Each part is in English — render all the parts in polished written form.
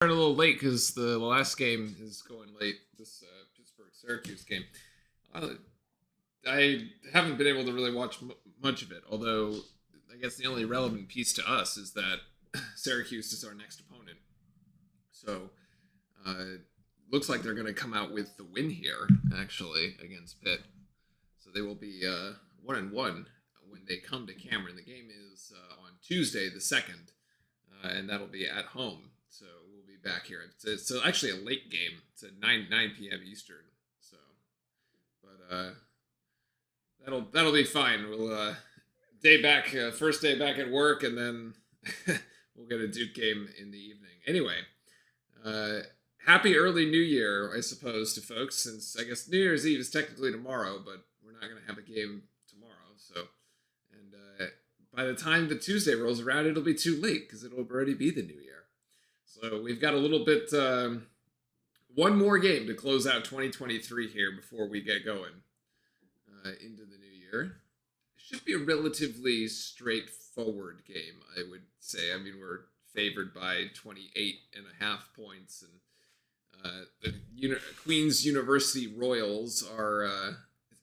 A little late because the last game is going late. This Pittsburgh Syracuse game. Uh, I haven't been able to really watch much of it. Although I guess the only relevant piece to us is that Syracuse is our next opponent. So looks like they're going to come out with the win here, actually, against Pitt. So they will be 1-1 when they come to Cameron. The game is on Tuesday, the 2nd, and that'll be at home. So we'll be back here. It's actually a late game. It's at 9 p.m. Eastern. So, but that'll be fine. We'll first day back at work, and then we'll get a Duke game in the evening. Anyway, happy early New Year, I suppose, to folks. Since I guess New Year's Eve is technically tomorrow, but we're not going to have a game tomorrow. So, and by the time the Tuesday rolls around, it'll be too late because it'll already be the New Year. So we've got a little bit, one more game to close out 2023 here before we get going into the new year. It should be a relatively straightforward game, I would say. I mean, we're favored by 28.5 points, and the Queen's University Royals are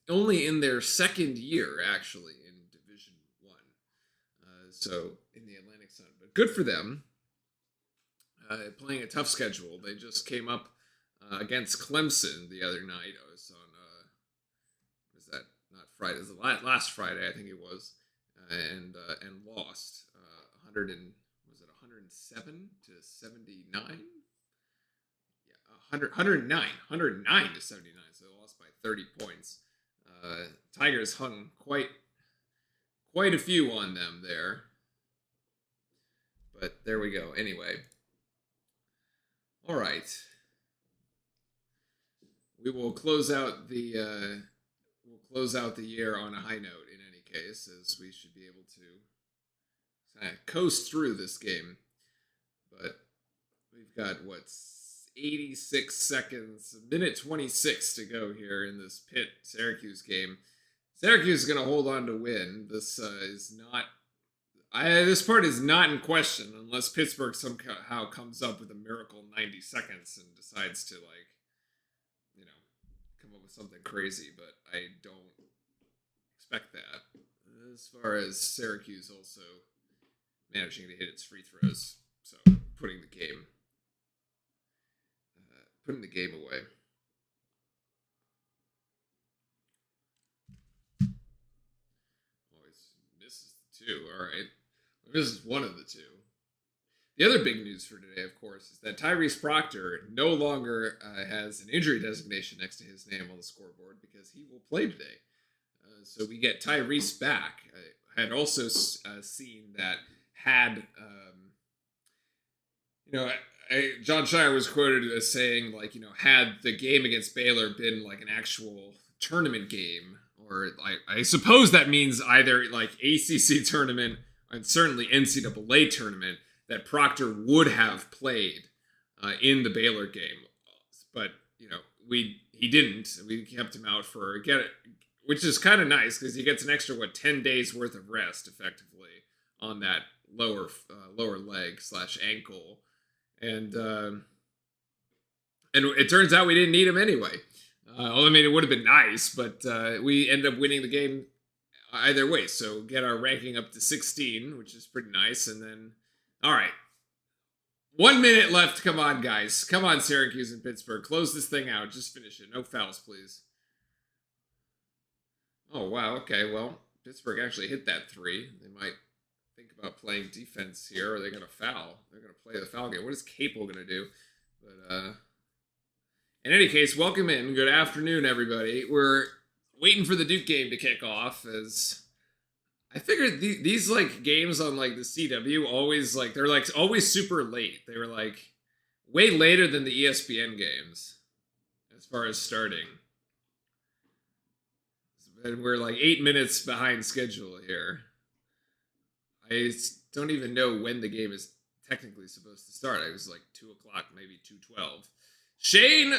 only in their second year, actually, in Division One. So in the Atlantic Sun, but good for them. Playing a tough schedule. They just came up against Clemson the other night. I was on, was that not Friday? It was last Friday, I think it was, and lost 107 to 79? Yeah, 109 to 79. So they lost by 30 points. Tigers hung quite a few on them there. But there we go. Anyway. All right. We will close out the year on a high note in any case, as we should be able to kind of coast through this game. But we've got 86 seconds, minute 26 to go here in this Pitt Syracuse game. Syracuse is going to hold on to win. This this part is not in question unless Pittsburgh somehow comes up with a miracle 90 seconds and decides to, come up with something crazy, but I don't expect that. As far as Syracuse also managing to hit its free throws, so putting the game away. Always misses the two. All right. This is one of the two. The other big news for today, of course, is that Tyrese Proctor no longer has an injury designation next to his name on the scoreboard because he will play today. So we get Tyrese back. I had also seen that had, John Shire was quoted as saying, had the game against Baylor been like an actual tournament game, or I suppose that means either like ACC tournament and certainly NCAA tournament, that Proctor would have played in the Baylor game, but he didn't. We kept him out which is kind of nice because he gets an extra 10 days worth of rest effectively on that lower leg / ankle, and it turns out we didn't need him anyway. I mean, it would have been nice, but we ended up winning the game either way. So get our ranking up to 16, which is pretty nice, and then. All right. 1 minute left. Come on, guys. Come on, Syracuse and Pittsburgh. Close this thing out. Just finish it. No fouls, please. Oh, wow. Okay, well, Pittsburgh actually hit that three. They might think about playing defense here, or they're going to foul. They're going to play the foul game. What is Capel going to do? But, in any case, welcome in. Good afternoon, everybody. We're waiting for the Duke game to kick off, as I figured these games on the CW always they're always super late. They were way later than the ESPN games as far as starting. And we're 8 minutes behind schedule here. I don't even know when the game is technically supposed to start. I was 2 o'clock, maybe 2:12. Shane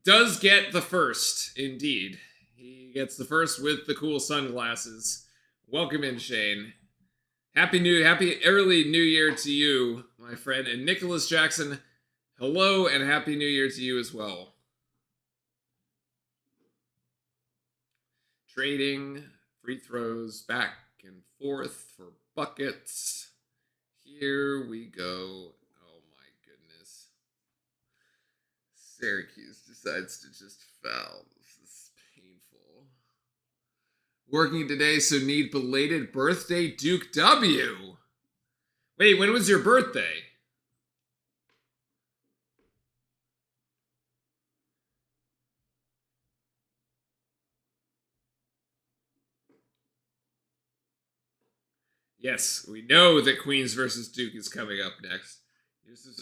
does get the first, indeed. He gets the first with the cool sunglasses. Welcome in, Shane. Happy early New Year to you, my friend. And Nicholas Jackson, Hello and Happy New Year to you as well. Trading, free throws, back and forth for buckets. Here we go. Oh my goodness. Syracuse decides to just foul. This is painful. Working today, so need belated birthday, Duke W. Wait, when was your birthday? Yes, we know that Queens versus Duke is coming up next.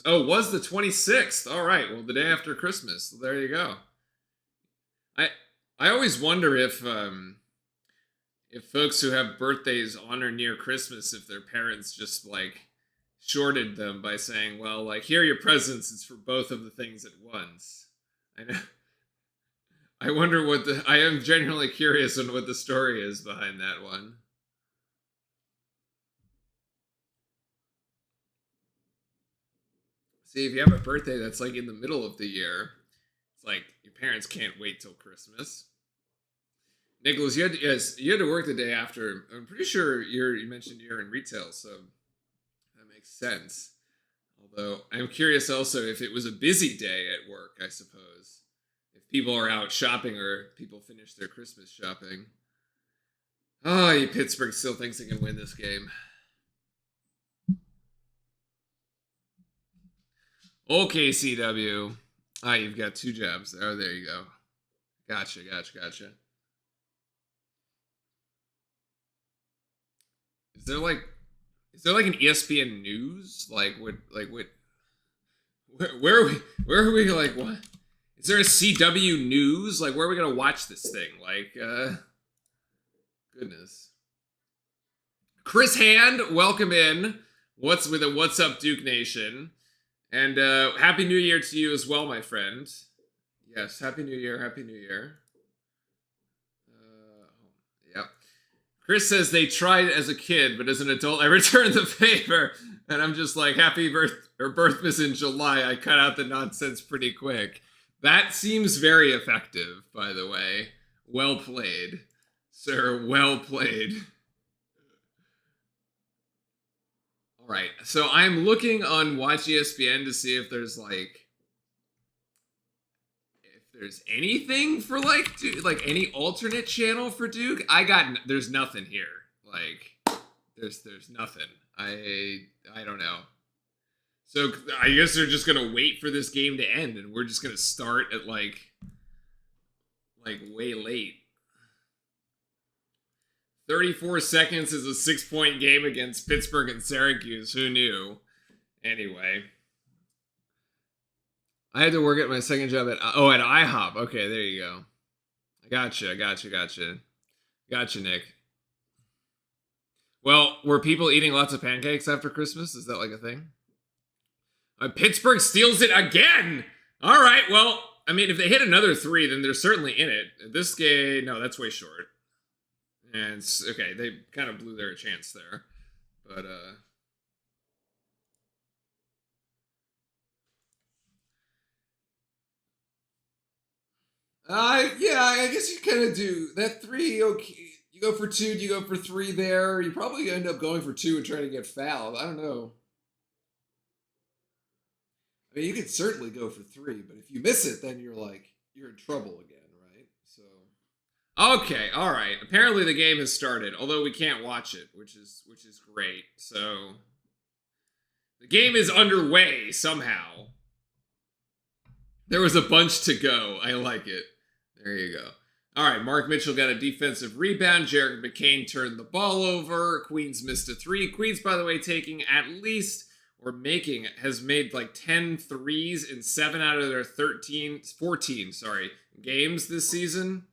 Was the 26th. All right. Well, the day after Christmas. So there you go. I I always wonder if folks who have birthdays on or near Christmas, if their parents just like shorted them by saying, "Well, like here are your presents. It's for both of the things at once." I know. I wonder what the. I am genuinely curious on what the story is behind that one. See, if you have a birthday that's like in the middle of the year, it's like your parents can't wait till Christmas. Nicholas, you had to work the day after. I'm pretty sure you mentioned you're in retail, so that makes sense. Although I'm curious also if it was a busy day at work. I suppose if people are out shopping or people finish their Christmas shopping. Oh, Pittsburgh still thinks they can win this game. Okay, CW. Ah, you've got two jabs. Oh, there you go. Gotcha. Is there like an ESPN news? Where are we like what? Is there a CW news? Like where are we gonna watch this thing? Goodness. Chris Hand, welcome in. What's up, Duke Nation? And Happy New Year to you as well, my friend. Yes, Happy New Year, Happy New Year. Yep. Chris says they tried as a kid, but as an adult, I returned the favor. And I'm just like, happy birthmas in July. I cut out the nonsense pretty quick. That seems very effective, by the way. Well played, sir. Well played. All right. So I'm looking on Watch ESPN to see if there's anything for like any alternate channel for Duke. There's nothing here. Like there's nothing. I don't know. So I guess they're just gonna wait for this game to end, and we're just gonna start at like way late. 34 seconds is a 6-point game against Pittsburgh and Syracuse. Who knew? Anyway. I had to work at my second job at IHOP. Okay, there you go. Gotcha. Gotcha, Nick. Well, were people eating lots of pancakes after Christmas? Is that like a thing? Pittsburgh steals it again. All right. Well, I mean, if they hit another three, then they're certainly in it. This game, no, that's way short. And okay, they kind of blew their chance there, but yeah, I guess you kind of do that three. Okay, you go for two, you go for three there. You probably end up going for two and trying to get fouled. I don't know. I mean, you could certainly go for three, but if you miss it, then you're in trouble again, right? So okay, all right. Apparently the game has started, although we can't watch it, which is great. So the game is underway somehow. There was a bunch to go. I like it. There you go. All right, Mark Mitchell got a defensive rebound. Jared McCain turned the ball over. Queens missed a three. Queens, by the way, taking at least has made like 10 threes in 7 out of their 14 games this season.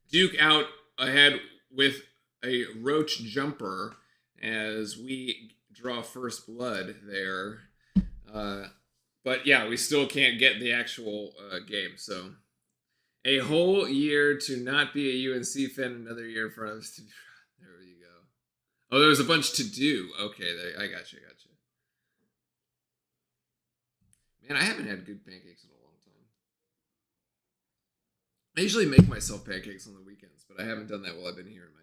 Duke out ahead with a Roach jumper as we draw first blood there. But yeah, we still can't get the actual game. So a whole year to not be a UNC fan, another year for us to. There you go. Oh, there was a bunch to do. Okay, I got you. Man, I haven't had good pancakes in a long time. I usually make myself pancakes on the weekends, but I haven't done that while I've been here in Miami.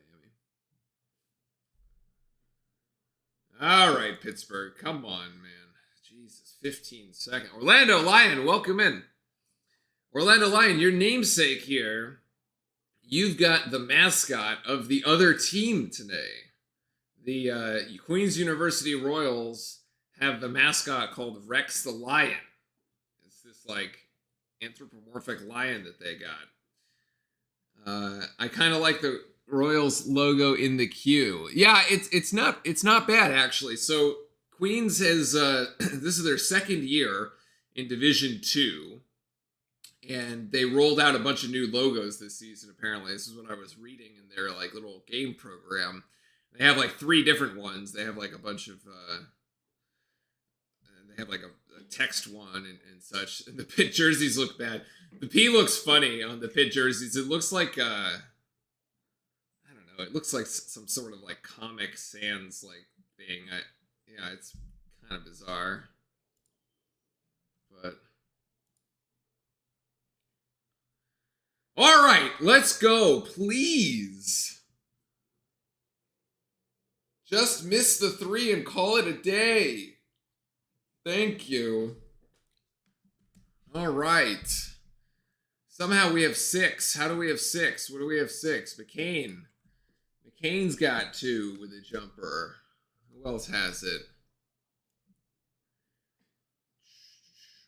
All right, Pittsburgh. Come on, man. Jesus, 15 seconds. Orlando Lion, welcome in. Orlando Lion, your namesake here. You've got the mascot of the other team today. The Queen's University Royals have the mascot called Rex the Lion. It's this like anthropomorphic lion that they got. I kind of like the Royals logo in the queue. Yeah, it's not bad actually. So Queens has this is their second year in Division 2. And they rolled out a bunch of new logos this season, apparently. This is what I was reading in their like little game program. They have like 3 different ones. They have like a bunch of they have like a text one and such. And the pit jerseys look bad. The P looks funny on the pit jerseys. It looks like I don't know. It looks like some sort of like Comic Sans like thing. Yeah, it's kind of bizarre. But all right, let's go, please. Just miss the 3 and call it a day. Thank you. All right. Somehow we have 6. How do we have 6? What do we have 6? McCain. McCain's got 2 with a jumper. Who else has it?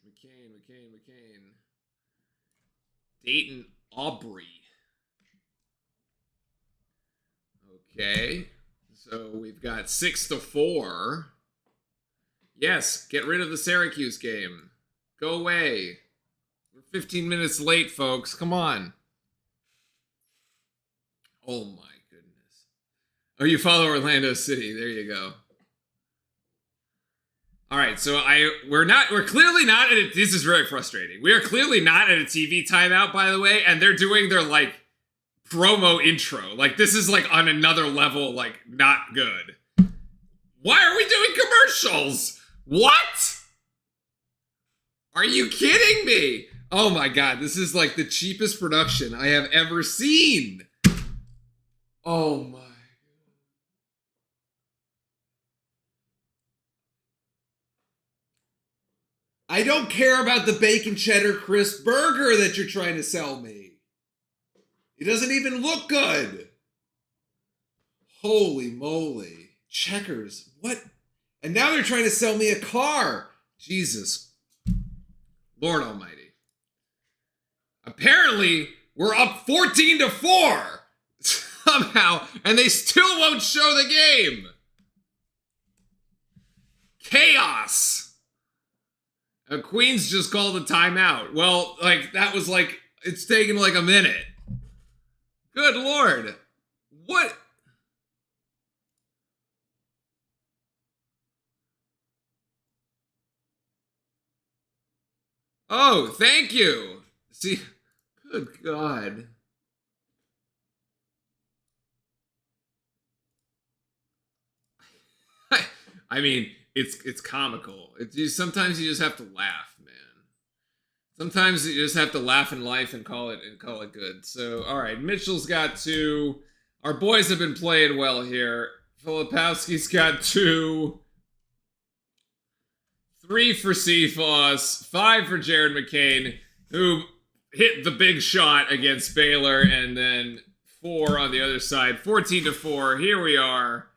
McCain. Dayton Aubrey. Okay. So we've got 6-4. Yes, get rid of the Syracuse game. Go away. We're 15 minutes late, folks. Come on. Oh my goodness. Oh, you follow Orlando City. There you go. All right, so we're clearly not at this is very frustrating. We are clearly not at a TV timeout, by the way, and they're doing their like promo intro. Like this is like on another level, like not good. Why are we doing commercials? What? Are you kidding me? Oh my God, this is like the cheapest production I have ever seen. Oh my. I don't care about the bacon cheddar crisp burger that you're trying to sell me. It doesn't even look good. Holy moly. Checkers. What? And now they're trying to sell me a car. Jesus. Lord Almighty. Apparently, we're up 14-4 somehow, and they still won't show the game. Chaos. Queens just called a timeout. Well, like, that was like, it's taken like a minute. Good Lord. What? Oh, thank you. See, good God. I mean, it's comical. Sometimes you just have to laugh, man. Sometimes you just have to laugh in life and call it good. So, all right, Mitchell's got 2. Our boys have been playing well here. Filipowski's got 2. 3 for Cephas, 5 for Jared McCain, who hit the big shot against Baylor, and then 4 on the other side. 14-4. Here we are.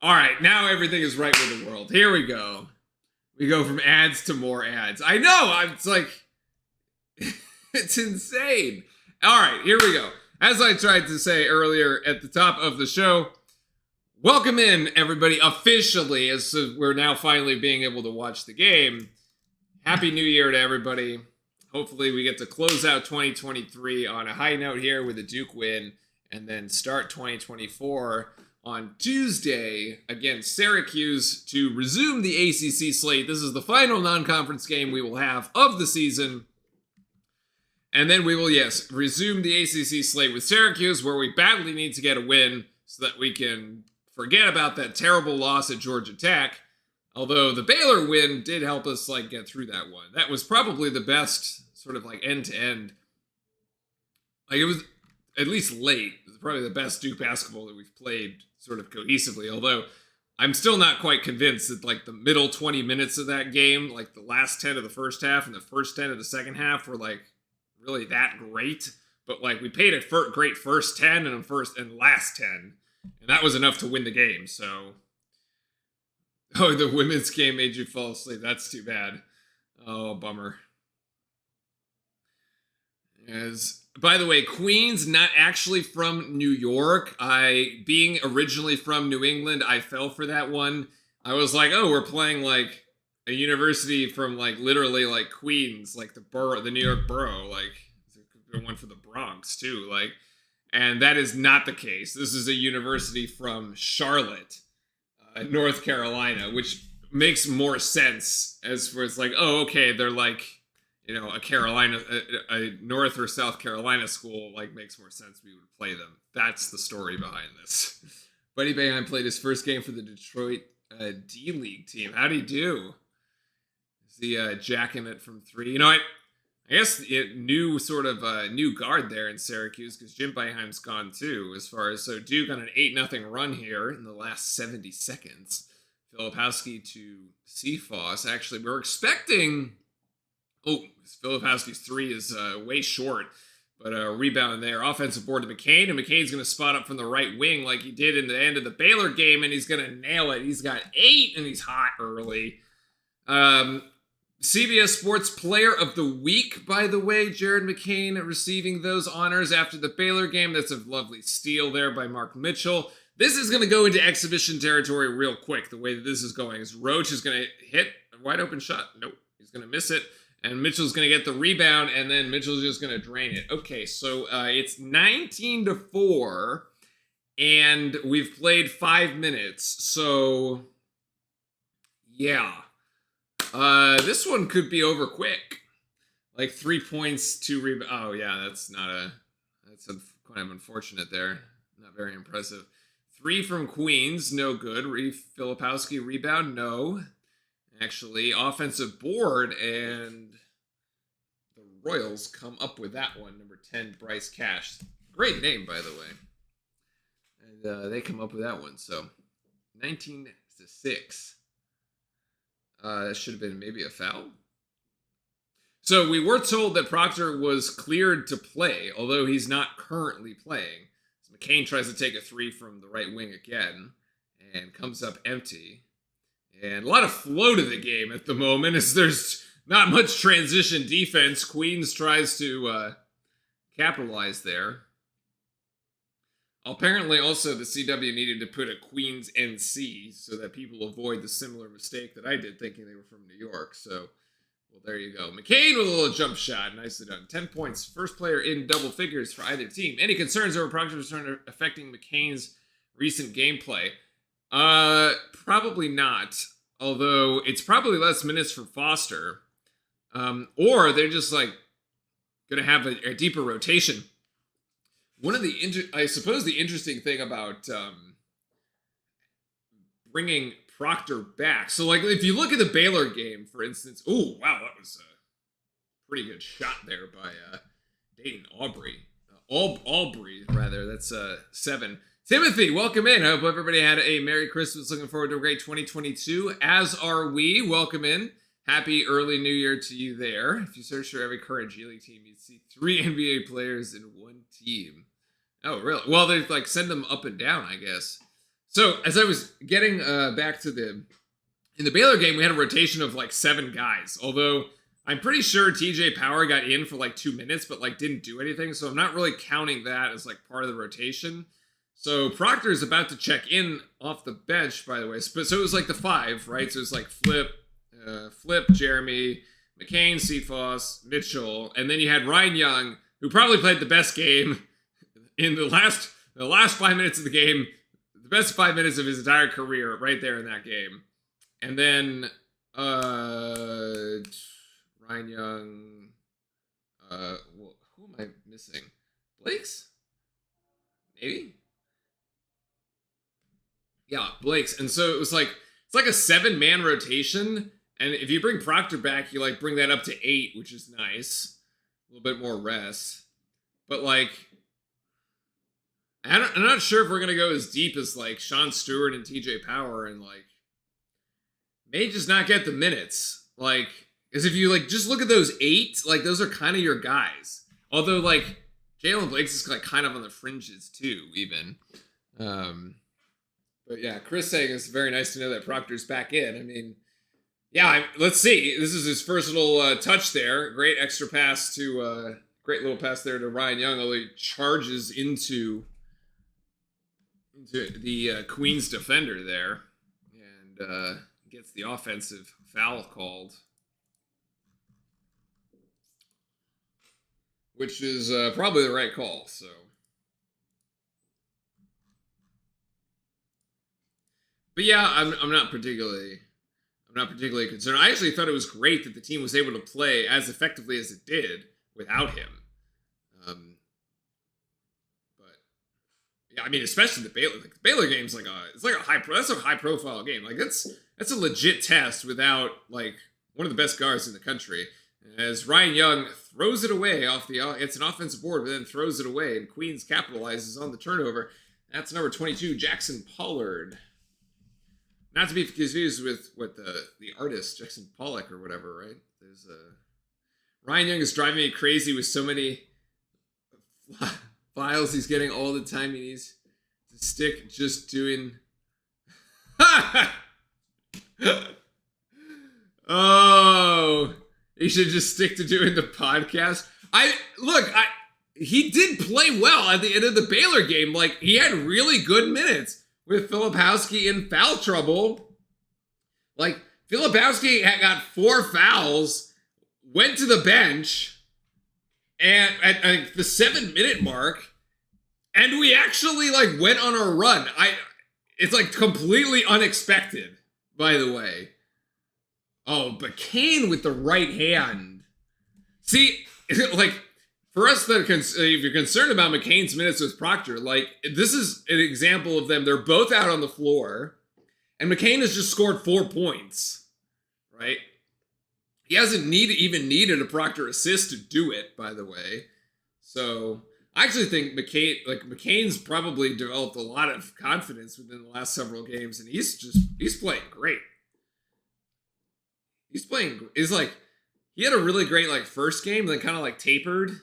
All right, now everything is right with the world. Here we go. We go from ads to more ads. I know. It's like, it's insane. All right, here we go. As I tried to say earlier at the top of the show, welcome in, everybody, officially, as we're now finally being able to watch the game. Happy New Year to everybody. Hopefully we get to close out 2023 on a high note here with a Duke win, and then start 2024 on Tuesday against Syracuse to resume the ACC slate. This is the final non-conference game we will have of the season. And then we will, yes, resume the ACC slate with Syracuse, where we badly need to get a win so that we can forget about that terrible loss at Georgia Tech. Although the Baylor win did help us like get through that one. That was probably the best sort of like end to end. Like it was at least late. It was probably the best Duke basketball that we've played sort of cohesively. Although I'm still not quite convinced that like the middle 20 minutes of that game, like the last 10 of the first half and the first 10 of the second half, were like really that great. But like we paid a great first 10 and first and last 10, and that was enough to win the game. So, oh, the women's game made you fall asleep. That's too bad. Oh, bummer. As by the way, Queens not actually from New York. Being originally from New England, I fell for that one. I was like, oh, we're playing like a university from like literally like Queens, like the borough, the New York borough, like one for the Bronx too, like, and that is not the case. This is a university from Charlotte, North Carolina, which makes more sense as far as like, oh, okay, they're like, you know, a North or South Carolina school, like, makes more sense we would play them. That's the story behind this. Buddy Boeheim played his first game for the Detroit D-League team. How'd he do? Is he jacking it from three? You know, I guess new guard there in Syracuse, because Jim Boeheim's gone too, as far as, so Duke on an 8-0 run here in the last 70 seconds. Filipowski to Cephas. Actually, we're expecting... Oh, Filipowski's three is way short, but a rebound there. Offensive board to McCain, and McCain's going to spot up from the right wing like he did in the end of the Baylor game, and he's going to nail it. He's got 8, and he's hot early. CBS Sports Player of the Week, by the way, Jared McCain receiving those honors after the Baylor game. That's a lovely steal there by Mark Mitchell. This is going to go into exhibition territory real quick, the way that this is going. Is Roach is going to hit a wide open shot. Nope, he's going to miss it. And Mitchell's going to get the rebound, and then Mitchell's just going to drain it. Okay, so it's 19-4, and we've played 5 minutes. So, yeah. This one could be over quick. Like 3 points, 2 rebounds. Oh, yeah, that's kind of unfortunate there. Not very impressive. 3 from Queens, no good. Filipowski rebound, no. Actually, offensive board, and the Royals come up with that one. Number 10, Bryce Cash. Great name, by the way. And they come up with that one. So, 19-6. That should have been maybe a foul. So, we were told that Proctor was cleared to play, although he's not currently playing. So McCain tries to take a 3 from the right wing again, and comes up empty. And a lot of flow to the game at the moment, as there's not much transition defense. Queens tries to capitalize there. Apparently, also, the CW needed to put a Queens NC so that people avoid the similar mistake that I did, thinking they were from New York. So, well, there you go. McCain with a little jump shot. Nicely done. 10 points. First player in double figures for either team. Any concerns over Proctor's return affecting McCain's recent gameplay? Probably not. Although it's probably less minutes for Foster. Or they're just like going to have a deeper rotation. One of the, I suppose the interesting thing about bringing Proctor back. So like if you look at the Baylor game, for instance, oh, wow, that was a pretty good shot there by Dayton Aubrey. Aubrey, rather. That's 7. Timothy, welcome in. I hope everybody had a Merry Christmas. Looking forward to a great 2022, as are we. Welcome in. Happy early New Year to you there. If you search for every current G League team, you'd see 3 NBA players in one team. Oh, really? Well, they like send them up and down, I guess. So, as I was getting back to in the Baylor game, we had a rotation of like 7 guys. Although, I'm pretty sure TJ Power got in for like 2 minutes, but like didn't do anything. So, I'm not really counting that as like part of the rotation. So Proctor is about to check in off the bench, by the way. So it was like the 5, right? So it was like Flip, Jeremy, McCain, Cephas, Mitchell, and then you had Ryan Young, who probably played the best game in the last 5 minutes of the game, the best 5 minutes of his entire career, right there in that game. And then Ryan Young. Well, who am I missing? Blake's? Maybe. Yeah, Blake's. And so it was like it's like a 7-man rotation, and if you bring Proctor back, you like bring that up to 8, which is nice. A little bit more rest. But like, I'm not sure if we're gonna go as deep as like Sean Stewart and TJ Power, and like may just not get the minutes. Like, because if you like just look at those 8, like those are kind of your guys. Although like Jalen Blake's is like kind of on the fringes too, even. But yeah, Chris saying it's very nice to know that Proctor's back in. I mean, yeah, let's see. This is his first little touch there. Great extra pass to, great little pass there to Ryan Young, although he charges into the Queens defender there and gets the offensive foul called, which is probably the right call. So. But yeah, I'm not particularly concerned. I actually thought it was great that the team was able to play as effectively as it did without him. But yeah, I mean, especially the Baylor. Like, the Baylor game's like that's a high profile game. Like that's a legit test without like one of the best guards in the country. As Ryan Young throws it away it's an offensive board, but then throws it away, and Queens capitalizes on the turnover. That's number 22, Jackson Pollard. Not to be confused with what the artist, Jackson Pollock or whatever, right? There's Ryan Young is driving me crazy with so many files he's getting all the time. He needs to stick just doing... Oh, he should just stick to doing the podcast. He did play well at the end of the Baylor game. Like, he had really good minutes. With Filipowski in foul trouble. Like, Filipowski got 4 fouls, went to the bench, and at the 7-minute mark, and we actually, like, went on a run. It's, like, completely unexpected, by the way. Oh, but Kane with the right hand. See, like... For us, if you're concerned about McCain's minutes with Proctor, like, this is an example of them. They're both out on the floor, and McCain has just scored 4 points, right? He hasn't even needed a Proctor assist to do it, by the way. So I actually think McCain's probably developed a lot of confidence within the last several games, and he's playing great. He had a really great like first game, then kind of like tapered.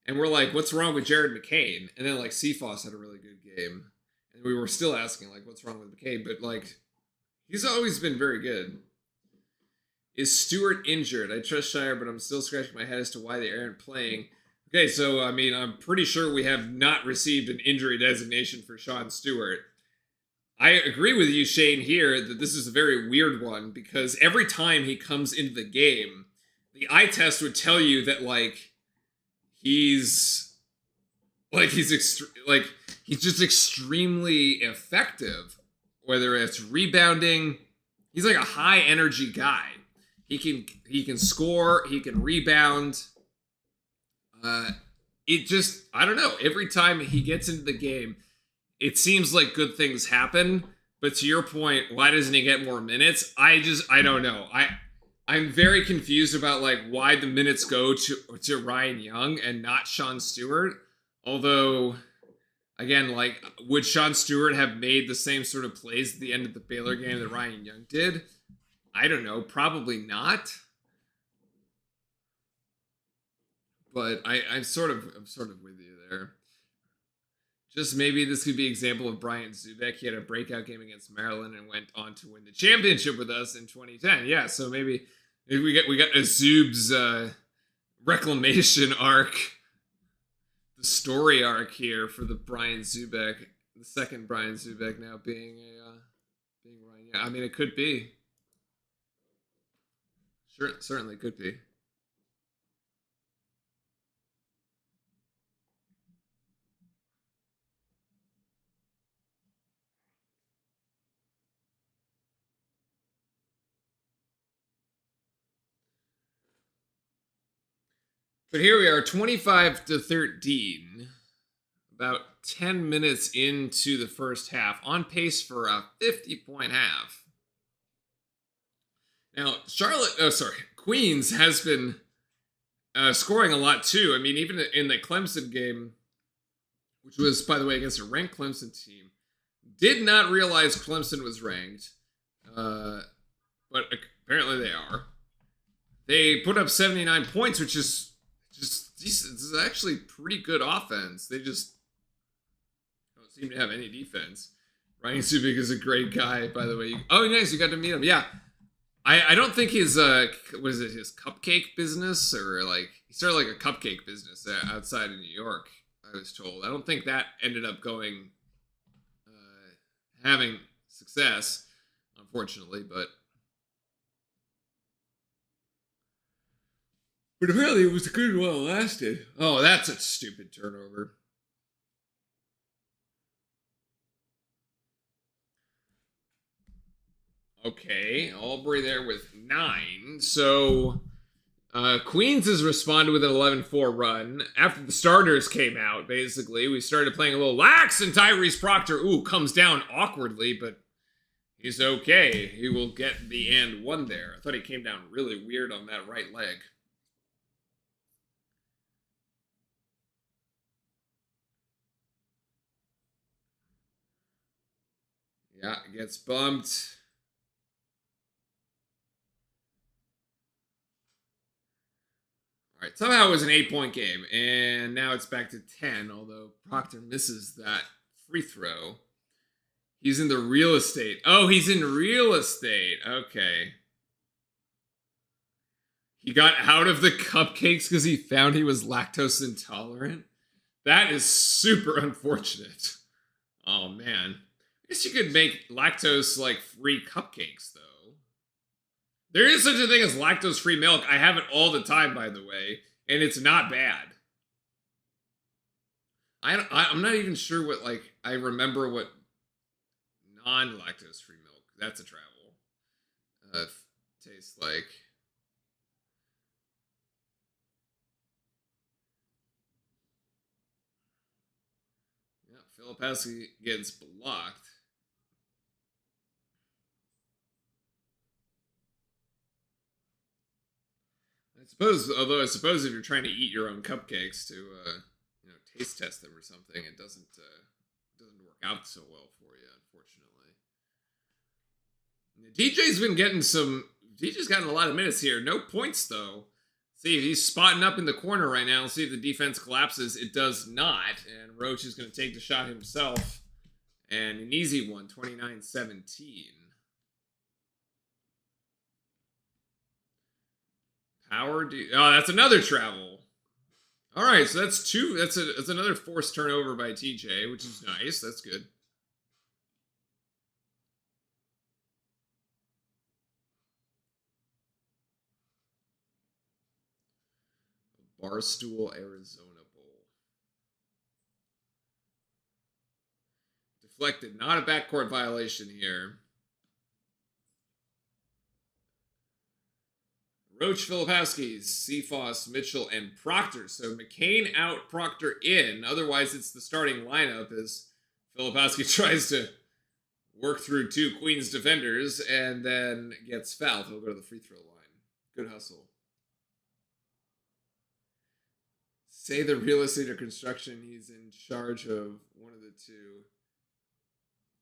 And we're like, what's wrong with Jared McCain? And then, like, Cephas had a really good game. And we were still asking, like, what's wrong with McCain? But, like, he's always been very good. Is Stewart injured? I trust Shire, but I'm still scratching my head as to why they aren't playing. Okay, so, I mean, I'm pretty sure we have not received an injury designation for Sean Stewart. I agree with you, Shane, here, that this is a very weird one. Because every time he comes into the game, the eye test would tell you that, like, he's just extremely effective, whether it's rebounding. He's like a high energy guy. He can score, he can rebound. I don't know, every time he gets into the game, it seems like good things happen. But to your point, why doesn't he get more minutes? I don't know. I'm very confused about like why the minutes go to Ryan Young and not Sean Stewart. Although, again, like, would Sean Stewart have made the same sort of plays at the end of the Baylor game that Ryan Young did? I don't know. Probably not. But I'm sort of with you there. Just maybe this could be an example of Bryant Zubek. He had a breakout game against Maryland and went on to win the championship with us in 2010. Yeah, so maybe we got a Zub's reclamation arc, the story arc here for the Brian Zubek, the second Brian Zubek now being Ryan. Yeah, I mean, it could be. Sure, certainly could be. But here we are, 25-13, about 10 minutes into the first half, on pace for a 50-point half. Now, Queens has been scoring a lot too. I mean, even in the Clemson game, which was, by the way, against a ranked Clemson team, did not realize Clemson was ranked, but apparently they are. They put up 79 points, which is just decent. This is actually pretty good offense. They just don't seem to have any defense. Ryan Subik is a great guy, by the way. Oh, nice, you got to meet him. Yeah, I don't think his what is it, his cupcake business, or like he started like a cupcake business outside of New York, I was told. I don't think that ended up going having success, unfortunately, but apparently it was a good while it lasted. Oh, that's a stupid turnover. Okay, Albury there with 9. So Queens has responded with an 11-4 run. After the starters came out, basically, we started playing a little lax, and Tyrese Proctor, comes down awkwardly, but he's okay. He will get the and one there. I thought he came down really weird on that right leg. Yeah, gets bumped. All right, somehow it was an 8-point game, and now it's back to 10, although Proctor misses that free throw. He's in the real estate. Oh, he's in real estate. Okay. He got out of the cupcakes because he found he was lactose intolerant. That is super unfortunate. Oh, man. I guess you could make lactose like free cupcakes, though. There is such a thing as lactose free milk. I have it all the time, by the way, and it's not bad. I'm not even sure what, like, I remember what non-lactose free milk, that's a travel, tastes like. Yeah, Filipowski gets blocked. I suppose if you're trying to eat your own cupcakes to, taste test them or something, it doesn't work out so well for you, unfortunately. DJ's gotten a lot of minutes here. No points though. See, he's spotting up in the corner right now. See if the defense collapses. It does not, and Roach is going to take the shot himself, and an easy one, 29-17. Oh, that's another travel. All right, so that's two. That's another forced turnover by TJ, which is nice. That's good. Barstool, Arizona Bowl. Deflected. Not a backcourt violation here. Roach, Filipowski, Cephas, Mitchell, and Proctor. So McCain out, Proctor in. Otherwise, it's the starting lineup as Filipowski tries to work through 2 Queens defenders and then gets fouled. He'll go to the free throw line. Good hustle. Say the real estate or construction, he's in charge of one of the two.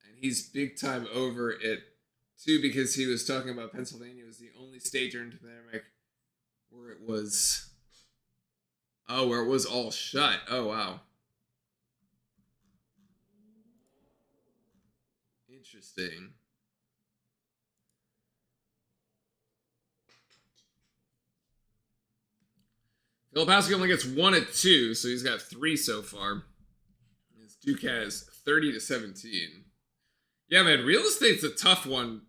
And he's big time over it too, because he was talking about Pennsylvania was the only state during the pandemic where it was all shut. Oh wow. Interesting. Filipowski only gets 1 at 2, so he's got 3 so far. His Duke has 30-17. Yeah, man, real estate's a tough one.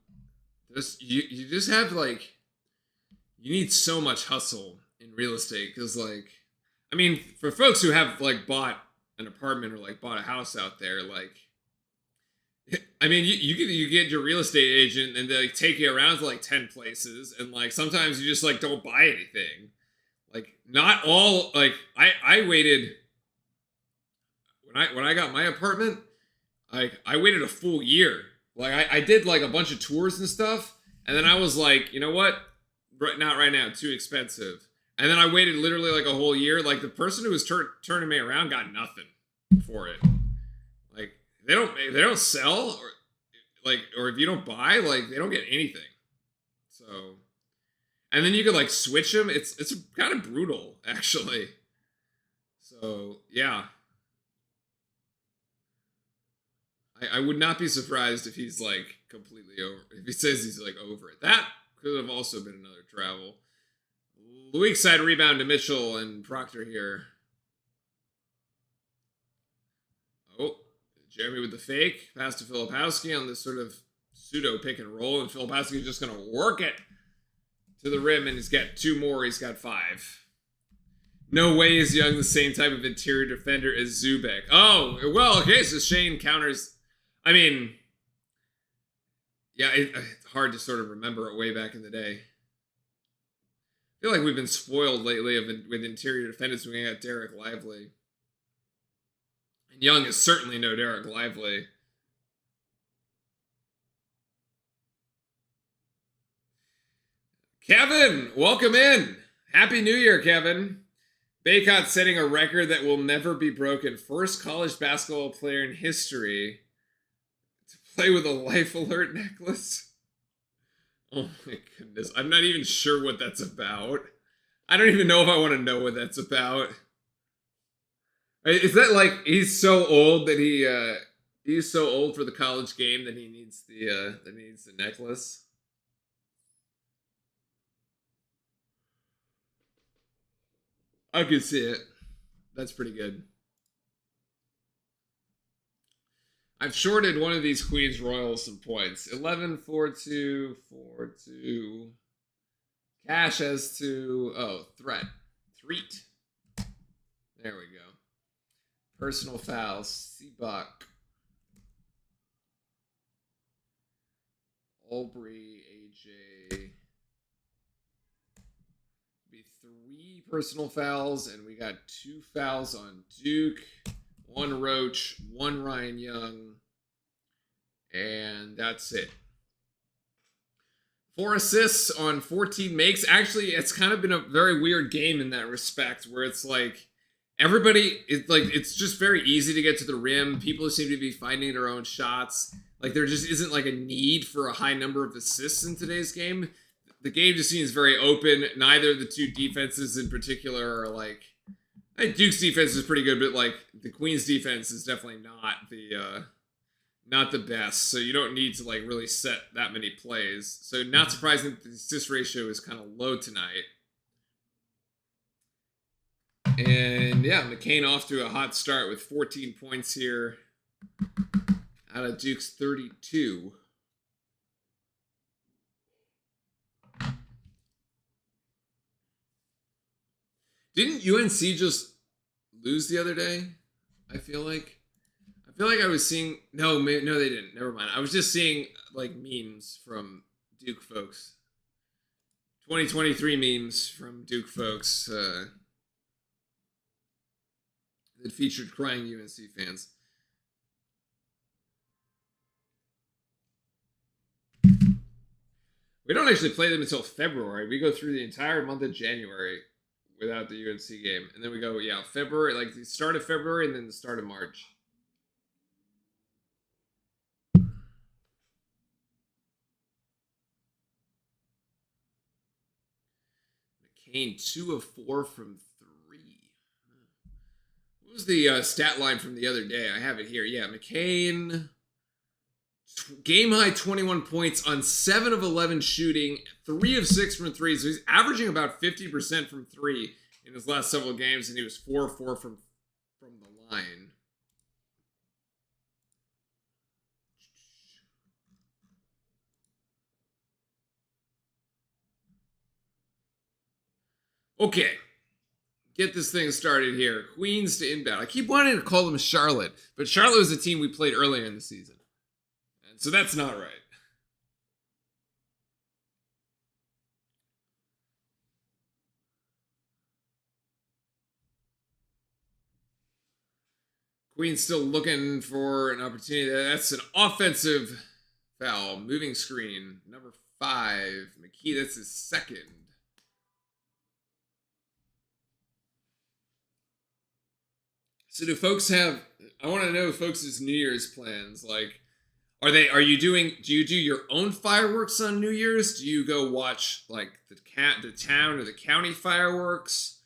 You just have like, you need so much hustle in real estate because, like, I mean, for folks who have like bought an apartment or like bought a house out there, like, I mean, you get your real estate agent and they like, take you around to like 10 places, and like sometimes you just like don't buy anything. Like, not all, like, I waited when I got my apartment. I waited a full year. Like I did like a bunch of tours and stuff, And then I was like, you know what? Not right now, too expensive. And then I waited literally like a whole year. Like the person who was turning me around got nothing for it. Like they don't sell or if you don't buy, like they don't get anything. So, and then you could like switch them. It's kind of brutal actually. So yeah, I would not be surprised if he's like completely over. If he says he's like over it, that could have also been another travel. Weak side rebound to Mitchell and Proctor here. Oh, Jeremy with the fake. Pass to Filipowski on this sort of pseudo pick and roll. And Filipowski is just going to work it to the rim. And he's got 2 more. He's got 5. No way is Young the same type of interior defender as Zubek. Oh, well, okay. So Shane counters. I mean, yeah, it's hard to sort of remember it way back in the day. I feel like we've been spoiled lately with interior defenders. We got Derek Lively. And Young is certainly no Derek Lively. Kevin, welcome in. Happy New Year, Kevin. Baycott setting a record that will never be broken. First college basketball player in history to play with a life alert necklace. Oh my goodness. I'm not even sure what that's about. I don't even know if I want to know what that's about. Is that like he's so old that he's so old for the college game that he needs the necklace? I could see it. That's pretty good. I've shorted one of these Queens Royals some points. 11, 4-2, 4-2. Cash as to threat. Threat. There we go. Personal fouls. Seabuck. Aubrey, AJ. Be 3 personal fouls, and we got 2 fouls on Duke. 1 Roach, 1 Ryan Young, and that's it. 4 assists on 14 makes. Actually, it's kind of been a very weird game in that respect, where it's like it's just very easy to get to the rim. People seem to be finding their own shots. Like there just isn't like a need for a high number of assists in today's game. The game just seems very open. Neither of the 2 defenses in particular are like. I think Duke's defense is pretty good, but like the Queens defense is definitely not the best. So you don't need to like really set that many plays. So not surprising that the assist ratio is kind of low tonight. And yeah, McCain off to a hot start with 14 points here out of Duke's 32. Didn't UNC just lose the other day? I feel like I was seeing no, they didn't. Never mind. I was just seeing like memes from Duke folks. 2023 memes from Duke folks that featured crying UNC fans. We don't actually play them until February. We go through the entire month of January without the UNC game. And then we go, February, like the start of February and then the start of March. McCain, 2 of 4 from 3. What was the stat line from the other day? I have it here. Yeah, McCain, game high 21 points on 7 of 11 shooting, 3 of 6 from 3. So he's averaging about 50% from 3 in his last several games, and he was 4 of 4 from the line. Okay. Get this thing started here. Queens to inbound. I keep wanting to call them Charlotte, but Charlotte was a team we played earlier in the season. And so that's not right. Queens still looking for an opportunity. That's an offensive foul. Moving screen. Number 5. Makitas is second. So do folks have, I want to know folks' New Year's plans. Like, do you do your own fireworks on New Year's? Do you go watch like the town or the county fireworks?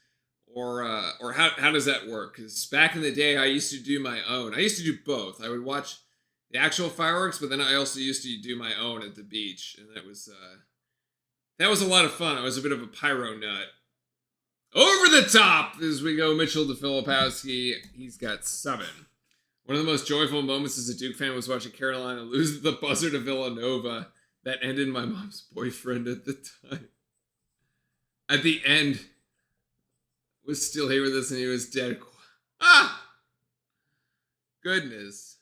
Or how does that work? Because back in the day, I used to do my own. I used to do both. I would watch the actual fireworks, but then I also used to do my own at the beach, and that was a lot of fun. I was a bit of a pyro nut. Over the top as we go, Mitchell to Filipowski. He's got 7. One of the most joyful moments as a Duke fan was watching Carolina lose the buzzer to Villanova. That ended my mom's boyfriend at the time. At the end, was still here with us and he was dead. Ah! Goodness.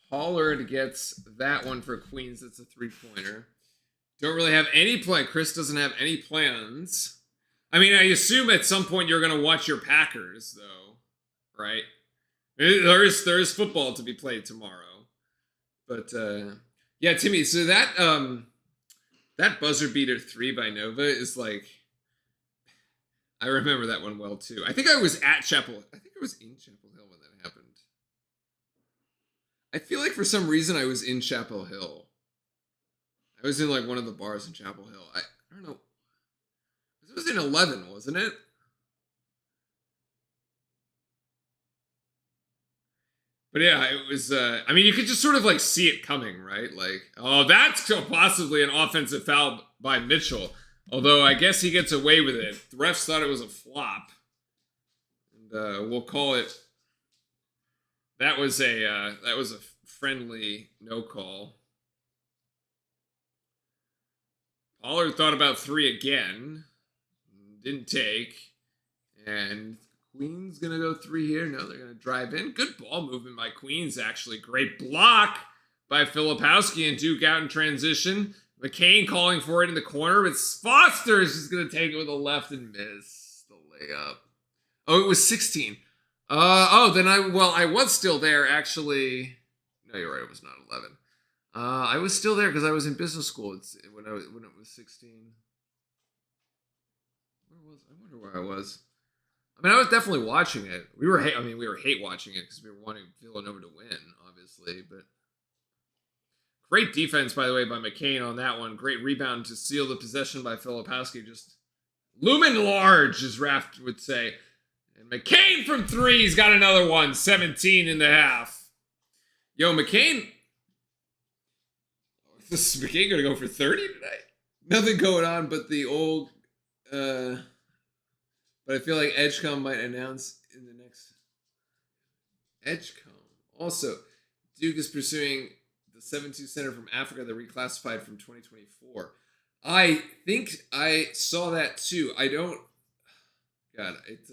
Pollard gets that one for Queens. That's a 3-pointer. Don't really have any plan. Chris doesn't have any plans. I mean, I assume at some point you're going to watch your Packers, though, right? There is football to be played tomorrow. But, yeah, Timmy, so that buzzer beater 3 by Nova is like, I remember that one well, too. I think I was in Chapel Hill when that happened. I feel like for some reason I was in Chapel Hill. I was in like one of the bars in Chapel Hill. I don't know. It was in 11, wasn't it? But yeah, it was, I mean, you could just sort of like see it coming, right? Like, oh, that's possibly an offensive foul by Mitchell. Although I guess he gets away with it. The refs thought it was a flop. And we'll call it, that was a friendly no call. Pollard thought about 3 again. Didn't take. And Queens going to go 3 here. No, they're going to drive in. Good ball movement by Queens, actually. Great block by Filipowski and Duke out in transition. McCain calling for it in the corner, but Foster is just going to take it with a left and miss the layup. Oh, it was 16. Then I was still there, actually. No, you're right. It was not 11. I was still there because I was in business school when it was 16. Where was I? Wonder where I was. I mean, I was definitely watching it. We were hate watching it because we were wanting Villanova to win, obviously. But great defense, by the way, by McCain on that one. Great rebound to seal the possession by Filipowski. Just looming large, as Raft would say. And McCain from 3, he's got another one. 17 in the half. Yo, McCain. Is McCain going to go for 30 tonight? Nothing going on but the old... But I feel like Edgecombe might announce in the next... Edgecombe. Also, Duke is pursuing the 7-2 center from Africa that reclassified from 2024. I think I saw that too. I don't... God, it's...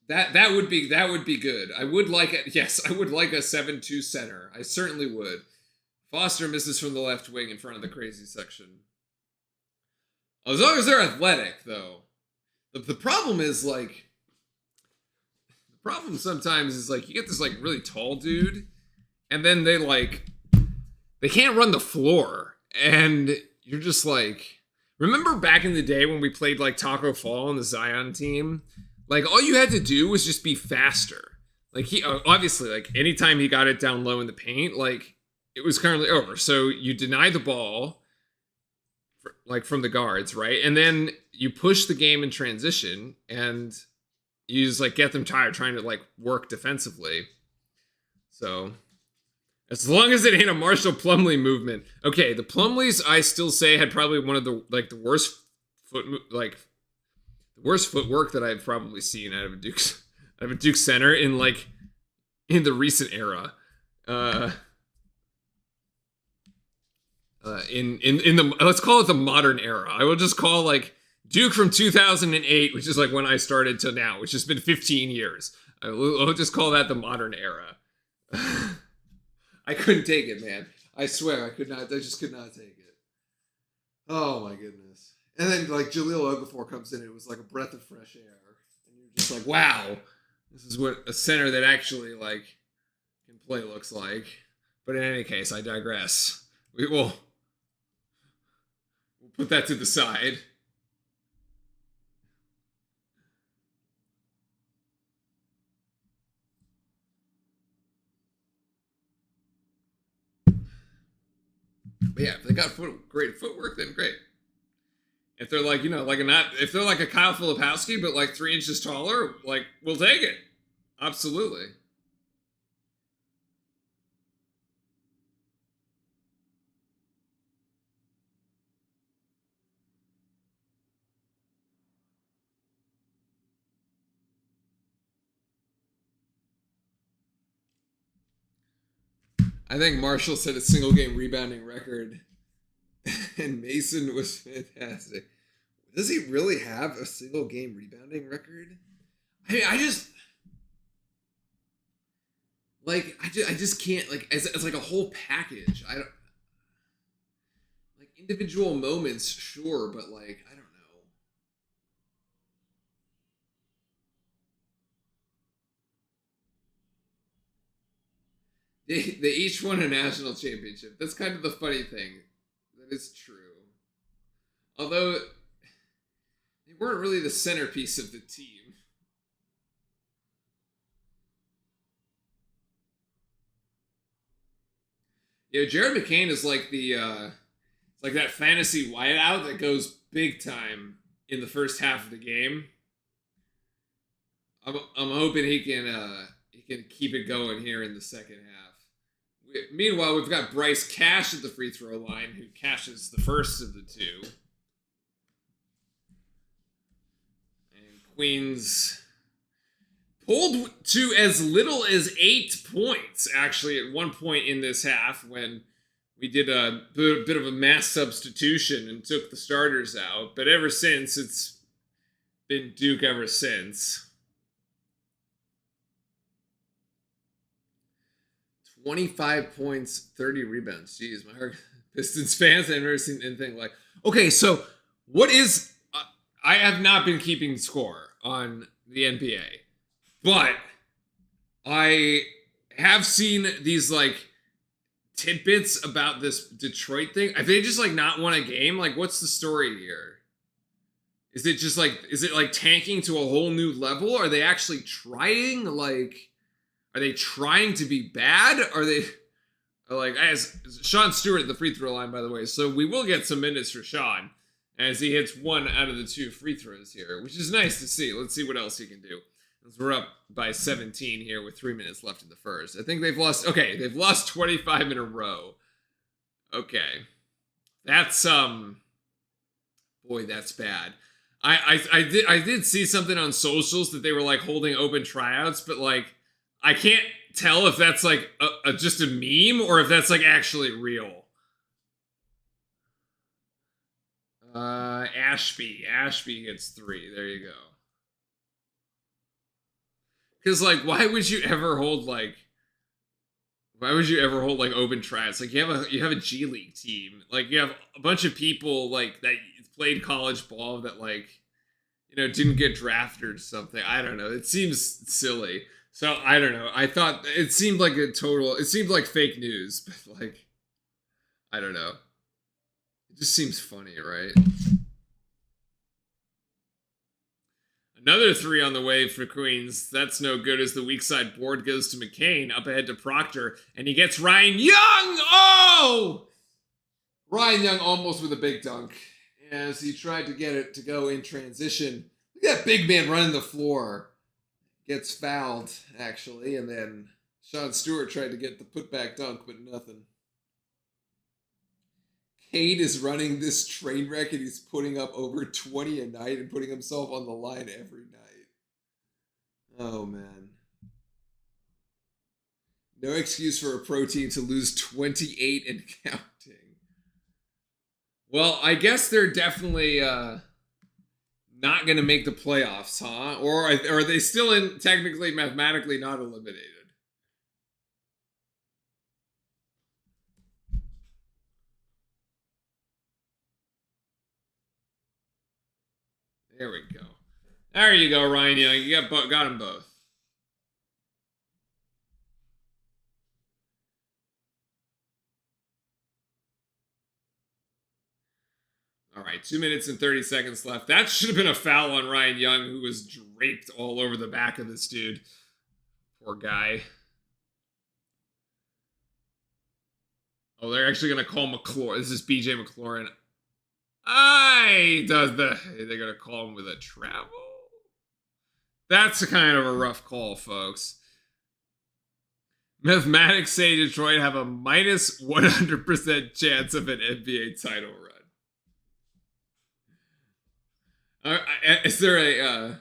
That would be good. I would like it. Yes, I would like a 7-2 center. I certainly would. Foster misses from the left wing in front of the crazy section. As long as they're athletic, though. The problem is like, the problem sometimes is like you get this like really tall dude, and then they can't run the floor, and you're just like, remember back in the day when we played like Taco Fall on the Zion team? Like, all you had to do was just be faster. Like, he obviously, like, anytime he got it down low in the paint, like, it was currently over. So you deny the ball, from the guards, right? And then you push the game in transition, and you just, like, get them tired trying to, like, work defensively. So, as long as it ain't a Marshall Plumlee movement. Okay, the Plumlees, I still say, had probably one of the, like, the worst worst footwork that I've probably seen out of a Duke center in the recent era. In the, let's call it the modern era. I will just call like Duke from 2008, which is like when I started to now, which has been 15 years. I'll just call that the modern era. I couldn't take it, man. I swear I could not. I just could not take it. Oh my goodness. And then, like, Jahlil Okafor comes in, and it was like a breath of fresh air. And you're just like, wow, This is what a center that actually like can play looks like. But in any case, I digress. We'll put that to the side. But yeah, if they got great footwork, then great. If they're like, if they're like a Kyle Filipowski, but like 3 inches taller, like, we'll take it. Absolutely. I think Marshall set a single game rebounding record, and Mason was fantastic. Does he really have a single game rebounding record? I mean, I just can't, like, as like a whole package. I don't like individual moments, sure, but like I don't know. They each won a national championship. That's kind of the funny thing. That is true. Although they weren't really the centerpiece of the team. Yeah, Jared McCain is like like that fantasy wideout that goes big time in the first half of the game. I'm hoping he can keep it going here in the second half. Meanwhile, we've got Bryce Cash at the free throw line, who cashes the first of the two. And Queens pulled to as little as 8 points, actually, at one point in this half when we did a bit of a mass substitution and took the starters out. But ever since, it's been Duke ever since. 25 points, 30 rebounds. Jeez, my heart. Pistons fans, I've never seen anything like. Okay, so what is. I have not been keeping score on the NBA, but I have seen these like tidbits about this Detroit thing. Have they just like not won a game? Like, what's the story here? Is it like tanking to a whole new level? Are they actually trying? Like, are they trying to be bad? Are they like, as Sean Stewart at the free throw line, by the way? So we will get some minutes for Sean as he hits 1 out of the 2 free throws here, which is nice to see. Let's see what else he can do. As we're up by 17 here with 3 minutes left in the first. I think they've lost. Okay, they've lost 25 in a row. Okay, that's boy, that's bad. I did see something on socials that they were like holding open tryouts, but like I can't tell if that's like just a meme or if that's like actually real. Ashby gets 3. There you go. Because like, why would you ever hold like open tryouts? Like you have a G League team. Like you have a bunch of people like that played college ball that like didn't get drafted or something. I don't know. It seems silly. So I don't know. I thought it seemed like it seemed like fake news, but like I don't know. It just seems funny, right? Another 3 on the way for Queens. That's no good as the weak side board goes to McCain. Up ahead to Proctor. And he gets Ryan Young. Oh! Ryan Young almost with a big dunk as he tried to get it to go in transition. Look at that big man running the floor. Gets fouled, actually. And then Sean Stewart tried to get the putback dunk, but nothing. Cade is running this train wreck and he's putting up over 20 a night and putting himself on the line every night. Oh, man. No excuse for a pro team to lose 28 and counting. Well, I guess they're definitely not going to make the playoffs, huh? Or are they still technically, mathematically not eliminated? There we go. There you go, Ryan Young. You got them both. All right, 2 minutes and 30 seconds left. That should have been a foul on Ryan Young, who was draped all over the back of this dude. Poor guy. Oh, they're actually going to call McLaurin. This is BJ McLaurin. They're going to call him with a travel? That's kind of a rough call, folks. Mathematics say Detroit have a minus 100% chance of an NBA title run. Is there a...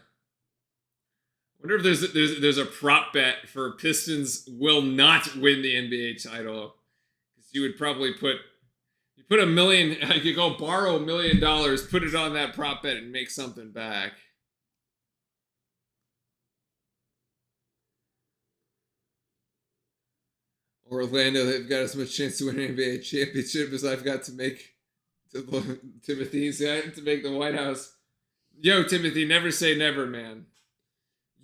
wonder if there's a prop bet for Pistons will not win the NBA title. Because you would probably put $1 million. You could go borrow $1 million, put it on that prop bet, and make something back. Orlando, they've got as much chance to win an NBA championship as I've got to make to Timothy. To make the White House. Yo, Timothy, never say never, man.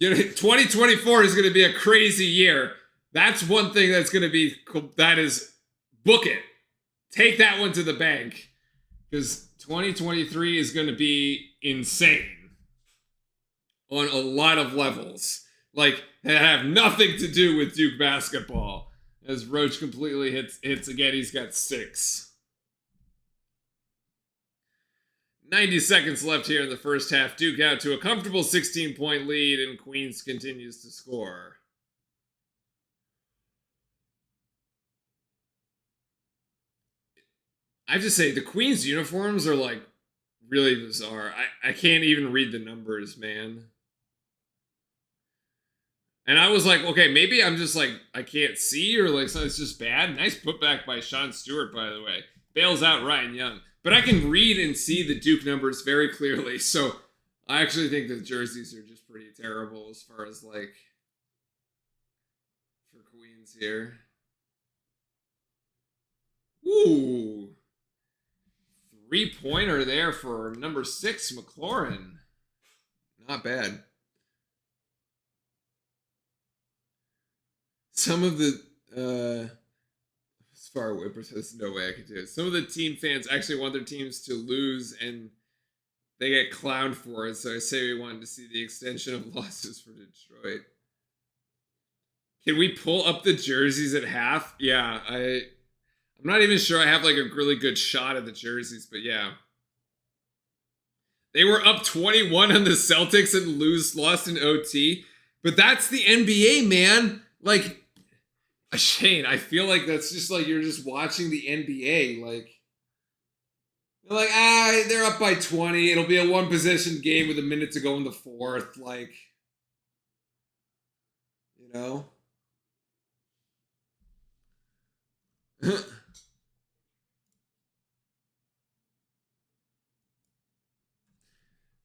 2024 is going to be a crazy year. That's one thing that's going to be cool. That is, book it. Take that one to the bank. Because 2023 is going to be insane. On a lot of levels. Like, that have nothing to do with Duke basketball. As Roach completely hits again, he's got 6. 90 seconds left here in the first half. Duke out to a comfortable 16-point lead, and Queens continues to score. I have to say, the Queens uniforms are, like, really bizarre. I can't even read the numbers, man. And I was like, okay, maybe I'm just like, I can't see, or like, so it's just bad. Nice putback by Sean Stewart, by the way. Bails out Ryan Young. But I can read and see the Duke numbers very clearly. So I actually think the jerseys are just pretty terrible as far as like for Queens here. Ooh. 3-pointer there for number 6, McLaurin. Not bad. Some of the as far away, there's no way I could do it. Some of the team fans actually want their teams to lose, and they get clowned for it. So I say we wanted to see the extension of losses for Detroit. Can we pull up the jerseys at half? Yeah, I'm not even sure I have like a really good shot at the jerseys, but yeah. They were up 21 on the Celtics and lost in OT. But that's the NBA, man. Like, Shane, I feel like that's just like you're just watching the NBA. Like, you're like, they're up by 20. It'll be a 1-possession game with a minute to go in the fourth. Like, you know?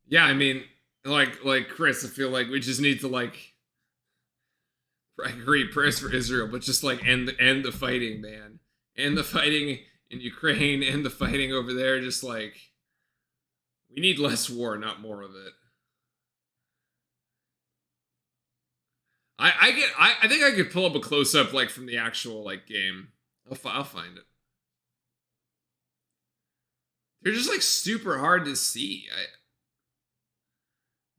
Yeah, I mean, like Chris, I feel like we just need to like. I agree, prayers for Israel, but just like end the fighting, man. End the fighting in Ukraine, end the fighting over there. Just like we need less war, not more of it. I think I could pull up a close up like from the actual like game. I'll find it. They're just like super hard to see.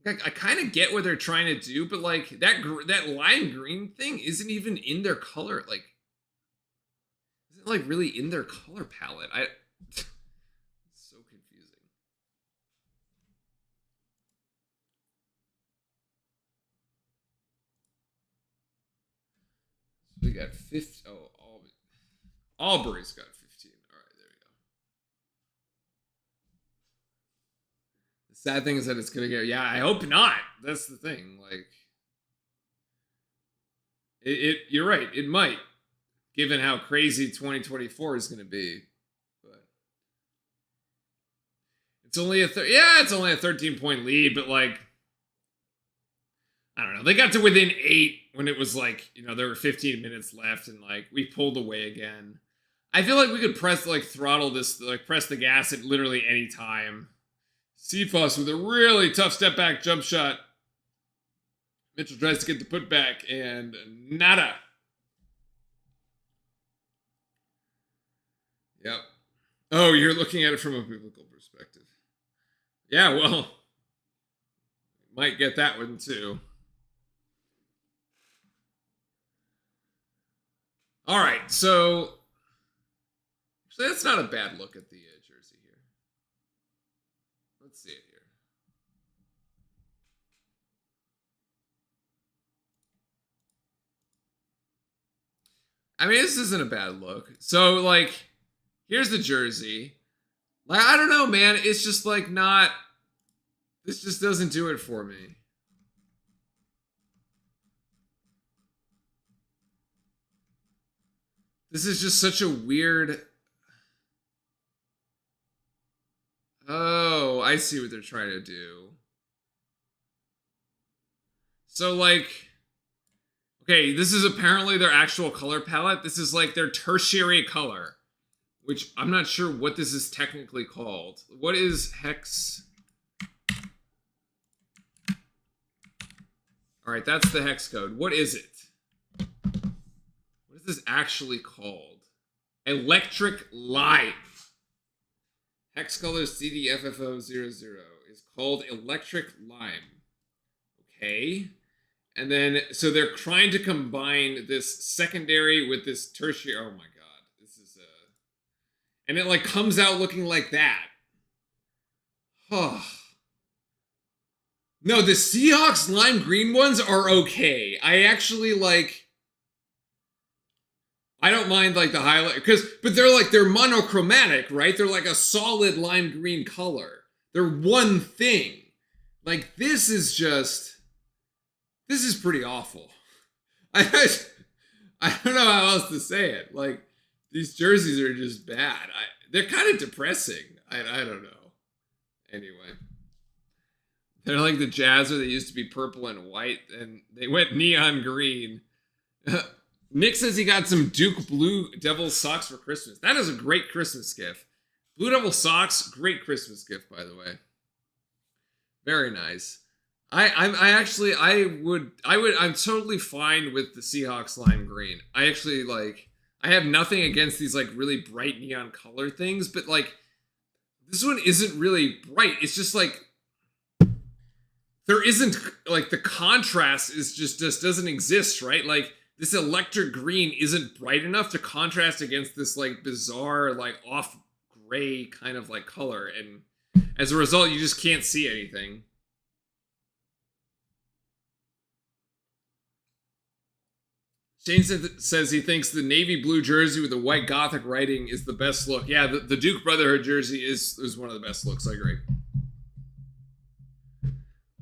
I kind of get what they're trying to do, but like that lime green thing isn't even in their color. Like, isn't like really in their color palette. It's so confusing. So we got 50. Oh, Albury's got 15. All right, there we go. The sad thing is that it's gonna get. Yeah, I hope not. That's the thing. Like, you're right. It might, given how crazy 2024 is gonna be. But it's only it's only a 13-point lead. But like, I don't know. They got to within 8 when it was like, there were 15 minutes left, and like we pulled away again. I feel like we could press throttle this, like press the gas at literally any time. Cephas with a really tough step back jump shot. Mitchell tries to get the putback, and nada. Yep. Oh Oh, you're looking at it from a biblical perspective. Yeah, well, might get that one too. All right, so that's not a bad look at the jersey here. Let's see it here. I mean, this isn't a bad look. So, like, here's the jersey. Like, I don't know, man. It's just like not. This just doesn't do it for me. This is just such a weird. Oh, I see what they're trying to do. So, like, okay, this is apparently their actual color palette. This is like their tertiary color, which I'm not sure what this is technically called. What is hex? All right, that's the hex code. What is it? What is this actually called? Electric Lime. Hex color CDFFO00 is called Electric Lime. Okay. And then, so they're trying to combine this secondary with this tertiary. Oh my god. This is and it like comes out looking like that. Oh. No, the Seahawks lime green ones are okay. I actually like. I don't mind like the highlight but they're monochromatic, right? They're like a solid lime green color. They're one thing. Like this is pretty awful. I don't know how else to say it. Like these jerseys are just bad. They're kind of depressing. I don't know. Anyway. They're like the Jazzer that used to be purple and white, and they went neon green. Nick says he got some Duke Blue Devil socks for Christmas. That is a great Christmas gift. Blue Devil socks, great Christmas gift, by the way. Very nice. I'm totally fine with the Seahawks lime green. I actually like. I have nothing against these like really bright neon color things, but like this one isn't really bright. It's just like. There isn't like the contrast is just doesn't exist, right? Like this electric green isn't bright enough to contrast against this like bizarre like off gray kind of like color, and as a result you just can't see anything. Shane says he thinks the navy blue jersey with the white gothic writing is the best look. Yeah, the Duke Brotherhood jersey is one of the best looks. I agree.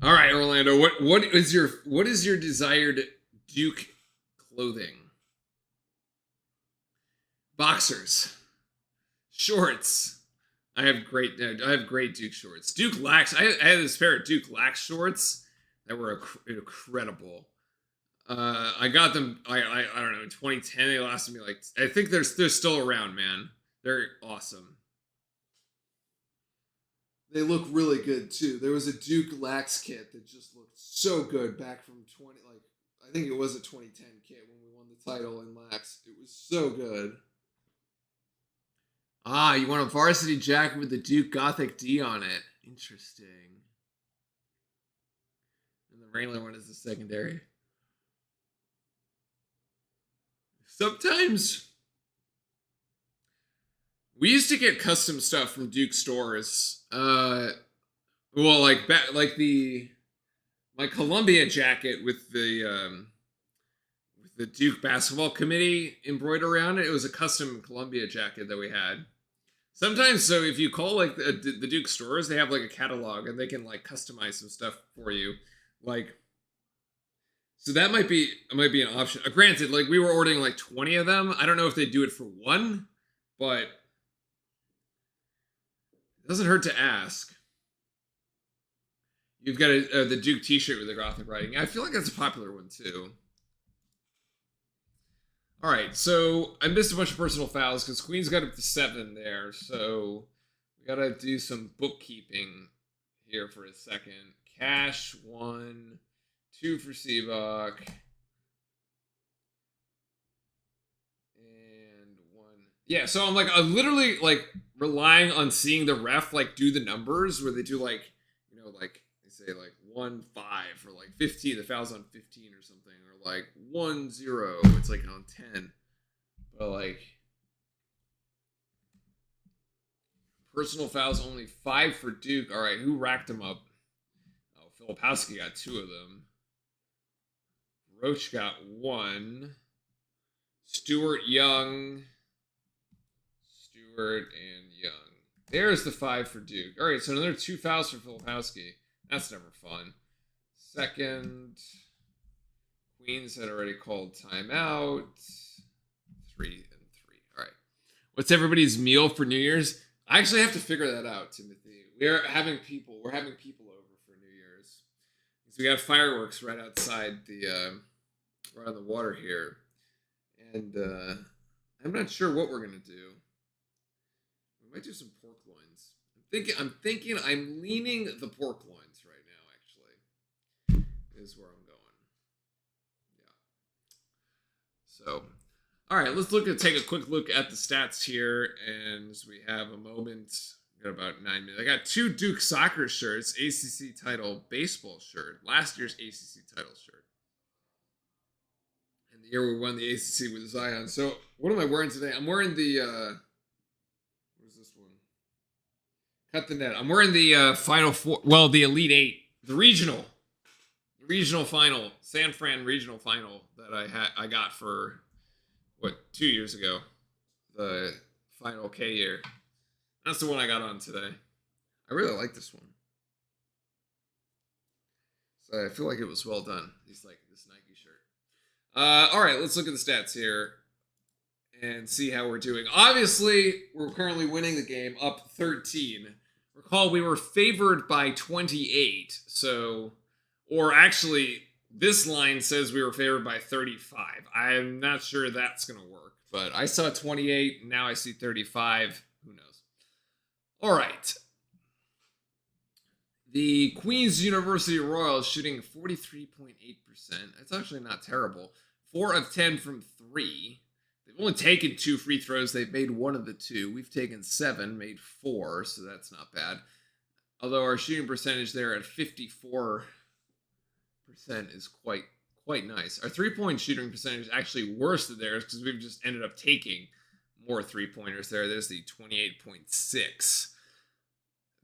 All right, Orlando. What is your desired Duke clothing? Boxers, shorts. I have great Duke shorts. Duke Lax. I had this pair of Duke Lax shorts that were incredible. I got them. I don't know. In 2010, they lasted me like. I think they're still around, man. They're awesome. They look really good too. There was a Duke Lax kit that just looked so good back from 20. Like I think it was a 2010 kit when we won the title in Lax. It was so good. Ah, you want a varsity jacket with the Duke Gothic D on it. Interesting. And the Wrangler one is the secondary. Sometimes we used to get custom stuff from Duke stores. Well, like my Columbia jacket with the Duke basketball committee embroidered around it. It was a custom Columbia jacket that we had. Sometimes, so if you call like the Duke stores, they have like a catalog and they can like customize some stuff for you. Like, so that might be an option. Granted, like we were ordering like 20 of them. I don't know if they do it for one, but it doesn't hurt to ask. You've got the Duke T-shirt with the Gothic writing. I feel like that's a popular one too. All right, so I missed a bunch of personal fouls because Queens got up to 7 there. So we got to do some bookkeeping here for a second. Cash 1, 2 for Seabach, and 1. Yeah, so I'm literally like relying on seeing the ref like do the numbers where they do like, like they say like 1-5 or like 15, the foul's on 15 or something, or like 1-0, it's like on 10. But like personal fouls only 5 for Duke. All right, who racked them up? Oh, Filipowski got 2 of them. Roach got 1. Stewart and Young. There's the 5 for Duke. All right, so another 2 fouls for Filipowski. That's never fun. Second, Queens had already called timeout. 3-3. All right. What's everybody's meal for New Year's? I actually have to figure that out, Timothy. We're having people over for New Year's. So we got fireworks right outside right on the water here. And I'm not sure what we're gonna do. We might do some pork loins. I'm leaning the pork loins right now, actually. Is where I'm going. Yeah. So, all right, let's take a quick look at the stats here, and as we have a moment, we got about 9 minutes. I got 2 Duke soccer shirts, ACC title baseball shirt, last year's ACC title shirt. And the year we won the ACC with Zion. So, what am I wearing today? I'm wearing the where's this one? Cut the net. I'm wearing the Final Four. Well, the Elite Eight, the regional final, San Fran regional final that I got for 2 years ago, the final K year. That's the one I got on today. I really like this one. So I feel like it was well done. It's like this Nike shirt. All right, let's look at the stats here and see how we're doing. Obviously, we're currently winning the game, up 13. Recall, we were favored by 28. So, or actually, this line says we were favored by 35. I'm not sure that's going to work, but I saw 28. Now I see 35. Who knows? All right. The Queen's University Royals shooting 43.8%. That's actually not terrible. 4 of 10 from 3. They've only taken 2 free throws. They've made 1 of the 2. We've taken 7, made 4, so that's not bad. Although our shooting percentage there at 54% is quite nice. Our 3-point shooting percentage is actually worse than theirs because we've just ended up taking more 3-pointers there. There's the 28.6.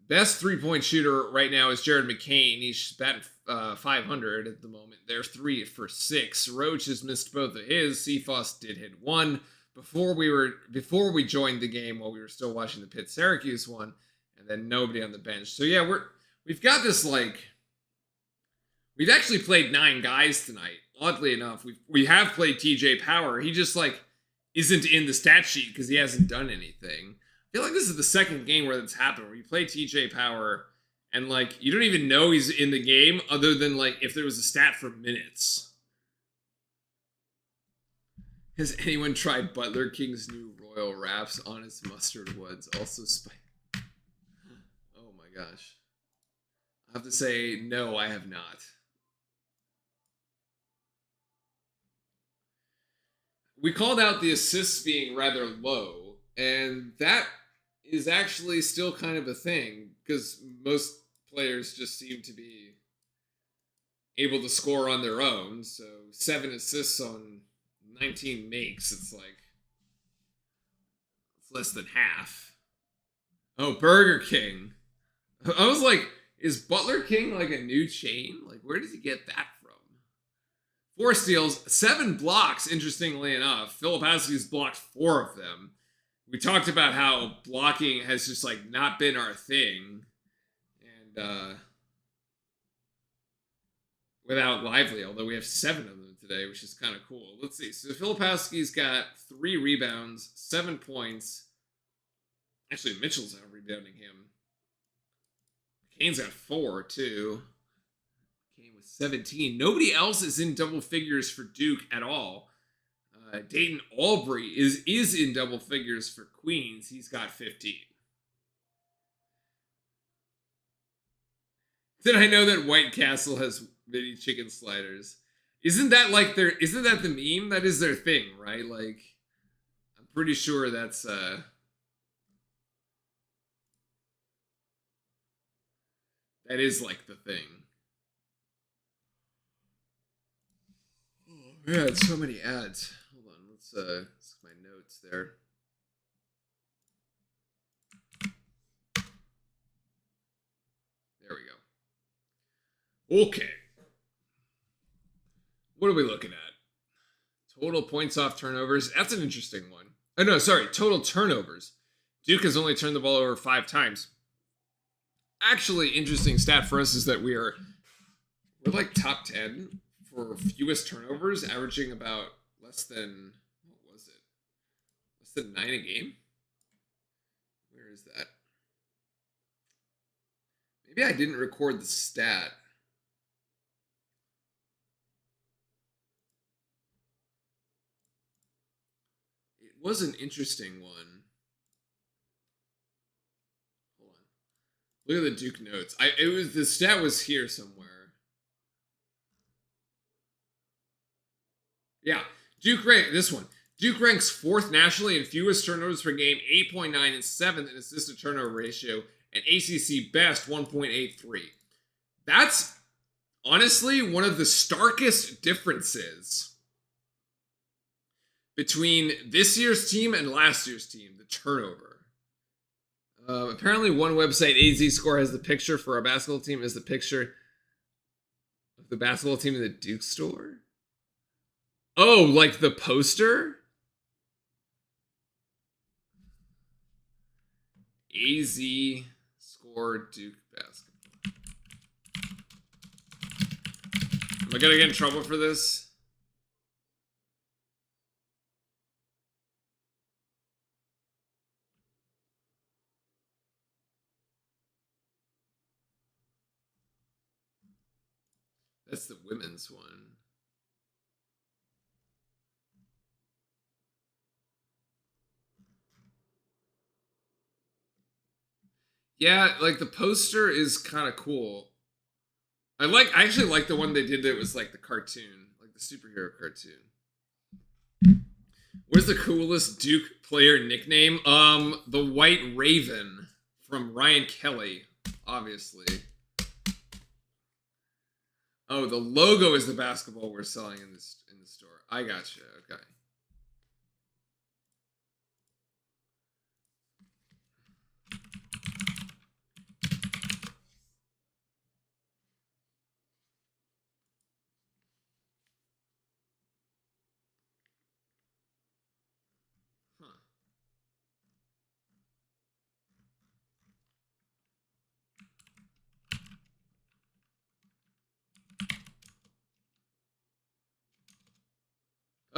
Best 3-point shooter right now is Jared McCain. He's batting 500 at the moment. They're 3 for 6. Roach has missed both of his. Cephas did hit 1 before we joined the game while we were still watching the Pitt Syracuse one, and then nobody on the bench. So yeah, we've got this we've actually played 9 guys tonight. Oddly enough, we have played TJ Power. He just isn't in the stat sheet because he hasn't done anything. I feel like this is the second game where that's happened, where you play TJ Power and you don't even know he's in the game other than if there was a stat for minutes. Has anyone tried Butler King's new Royal Wraps? Honest Mustard Woods. Also spicy. Oh my gosh. I have to say, no, I have not. We called out the assists being rather low, and that is actually still kind of a thing because most players just seem to be able to score on their own. So 7 assists on 19 makes, it's less than half. Oh, Burger King. I was like, is Butler King a new chain? Where does he get that from? 4 steals, 7 blocks, interestingly enough. Filipowski's blocked 4 of them. We talked about how blocking has just not been our thing. And without Lively, although we have 7 of them today, which is kind of cool. Let's see. So Filipowski's got 3 rebounds, 7 points. Actually, Mitchell's out rebounding him. Kane's got 4, too. Kane with 17. Nobody else is in double figures for Duke at all. Dayton Aubrey is in double figures for Queens. He's got 15. Did I know that White Castle has mini chicken sliders? Isn't that the meme? That is their thing, right? I'm pretty sure that's That is like the thing. Oh, man, so many ads. Hold on, let's my notes there. There we go. Okay. What are we looking at? Total points off turnovers. That's an interesting one. Oh, no, sorry. Total turnovers. Duke has only turned the ball over 5 times. Actually, interesting stat for us is that we're like top 10 for fewest turnovers, averaging about less than, what was it? Less than 9 a game? Where is that? Maybe I didn't record the stat. It was an interesting one. Hold on. Look at the Duke notes. The stat was here somewhere. Yeah, Duke this one. Duke ranks 4th nationally in fewest turnovers per game, 8.9, and 7th in assist to turnover ratio, and ACC best 1.83. That's honestly one of the starkest differences between this year's team and last year's team, the turnover. Apparently, one website, AZ Score, has the picture for our basketball team as the picture of the basketball team in the Duke store. Oh, like the poster? AZ Score Duke basketball. Am I gonna get in trouble for this? That's the women's one. Yeah, like the poster is kind of cool. I actually like the one they did that was like the cartoon, like the superhero cartoon. What's the coolest Duke player nickname? The White Raven from Ryan Kelly, obviously. Oh, the logo is the basketball we're selling in the store. I gotcha. Okay.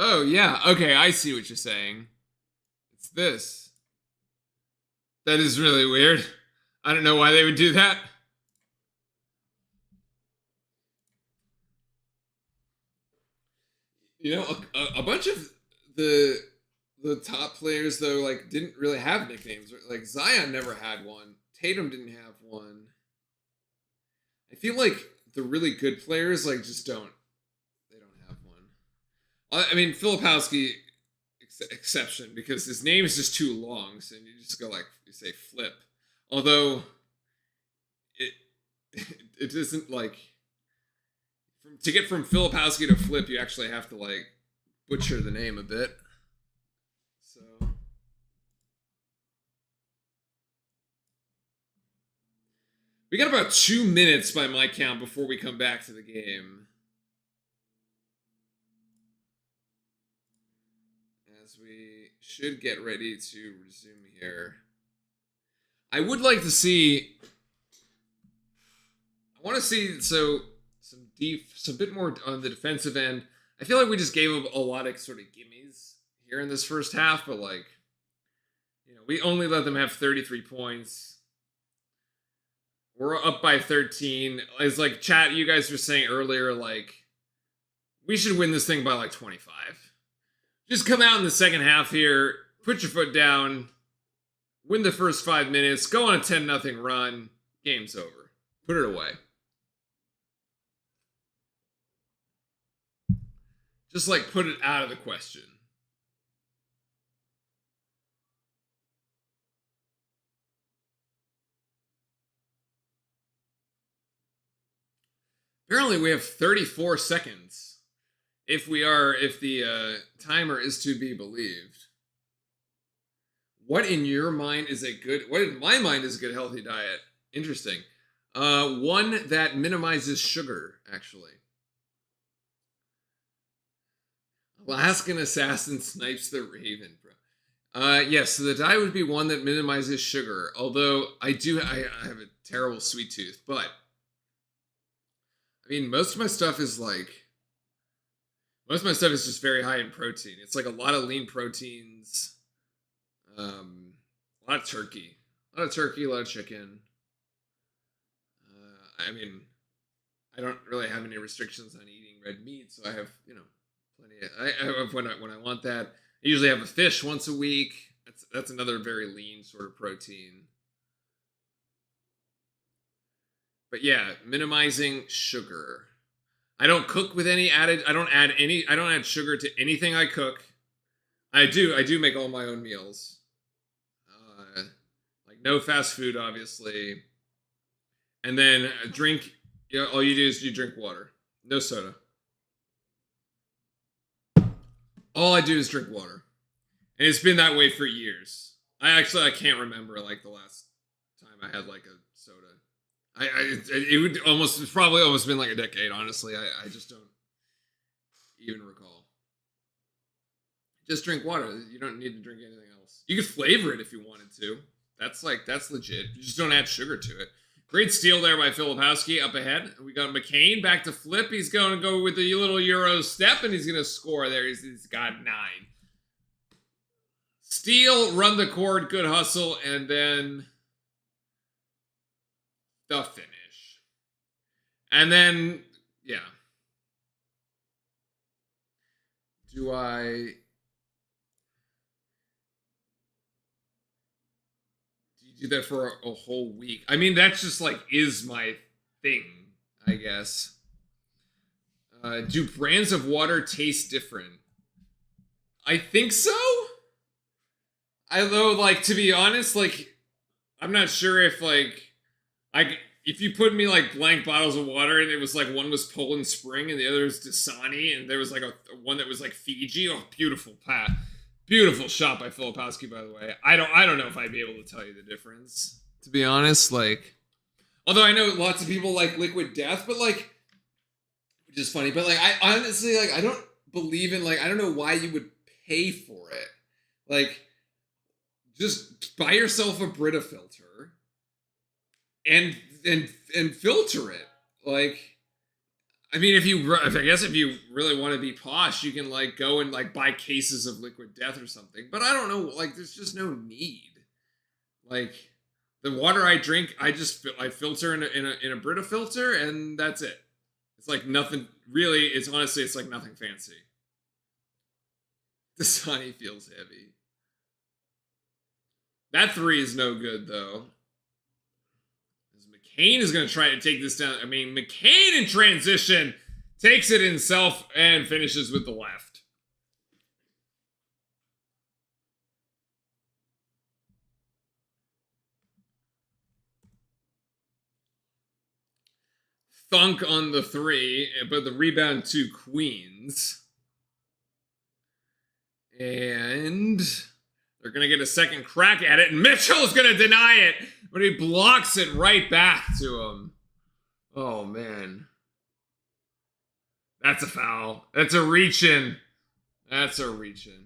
Oh, yeah. Okay, I see what you're saying. It's this. That is really weird. I don't know why they would do that. You know, a bunch of the top players though, like, didn't really have nicknames. Like Zion never had one. Tatum didn't have one. I feel like the really good players like just don't. They don't have one. I mean, Filipowski exception because his name is just too long, so you just go like you say Flip. Although it it isn't like to get from Filipowski to Flip, you actually have to like butcher the name a bit. So we got about 2 minutes by my count before we come back to the game. As we should get ready to resume here. I would like to see. I want to see some bit more on the defensive end. I feel like we just gave up a lot of sort of gimmies here in this first half, but like, we only let them have 33 points. We're up by 13. It's like chat, you guys were saying earlier, like, we should win this thing by like 25. Just come out in the second half here, put your foot down, win the first 5 minutes, go on a 10-0 run, game's over. Put it away. Just like put it out of the question. Apparently, we have 34 seconds. If the timer is to be believed. What in your mind is a good? What in my mind is a good healthy diet? Interesting. One that minimizes sugar, actually. Alaskan assassin snipes the raven, bro. Yes, so the diet would be one that minimizes sugar. Although I have a terrible sweet tooth, but I mean, most of my stuff is just very high in protein. It's like a lot of lean proteins, a lot of turkey, a lot of chicken. I mean, I don't really have any restrictions on eating red meat, so I have plenty. I have when I want that. I usually have a fish once a week. That's another very lean sort of protein. But yeah, minimizing sugar. I don't cook with any added. I don't add sugar to anything I cook. I do make all my own meals. Like no fast food, obviously. And then drink. All you do is you drink water. No soda. All I do is drink water. And it's been that way for years. I can't remember like the last time I had like a soda. It's probably almost been like a decade, honestly. I just don't even recall. Just drink water. You don't need to drink anything else. You could flavor it if you wanted to. That's legit. You just don't add sugar to it. Great steal there by Filipowski up ahead. We got McCain back to flip. He's going to go with the little Euro step, and he's going to score there. He's got 9. Steal, run the cord, good hustle, and then the finish. And then, yeah. Do you do that for a whole week? I mean, that's just like is my thing, I guess. Do brands of water taste different? I think so. Although, like, to be honest, like, I'm not sure if if you put me like blank bottles of water and it was like one was Poland Spring and the other was Dasani and there was like a one that was like Fiji. Oh, beautiful shot by Filipowski, by the way. I don't know if I'd be able to tell you the difference, to be honest. Like, although I know lots of people like Liquid Death, but like, which is funny. But like, I honestly like I don't believe in like I don't know why you would pay for it. Like, just buy yourself a Brita filter and filter it. Like, I mean, if you really want to be posh, you can like go and like buy cases of Liquid Death or something. But I don't know, like, there's just no need. Like, the water I drink, I filter in a Brita filter, and that's it. It's like nothing really. It's honestly, it's like nothing fancy. The Dasani feels heavy. That 3 is no good though. McCain is going to try to take this down. I mean, McCain in transition takes it himself and finishes with the left. Thunk on the 3, but the rebound to Queens. And they're going to get a second crack at it, and Mitchell's going to deny it, but he blocks it right back to him. Oh, man. That's a foul. That's a reach-in. That's a reach-in.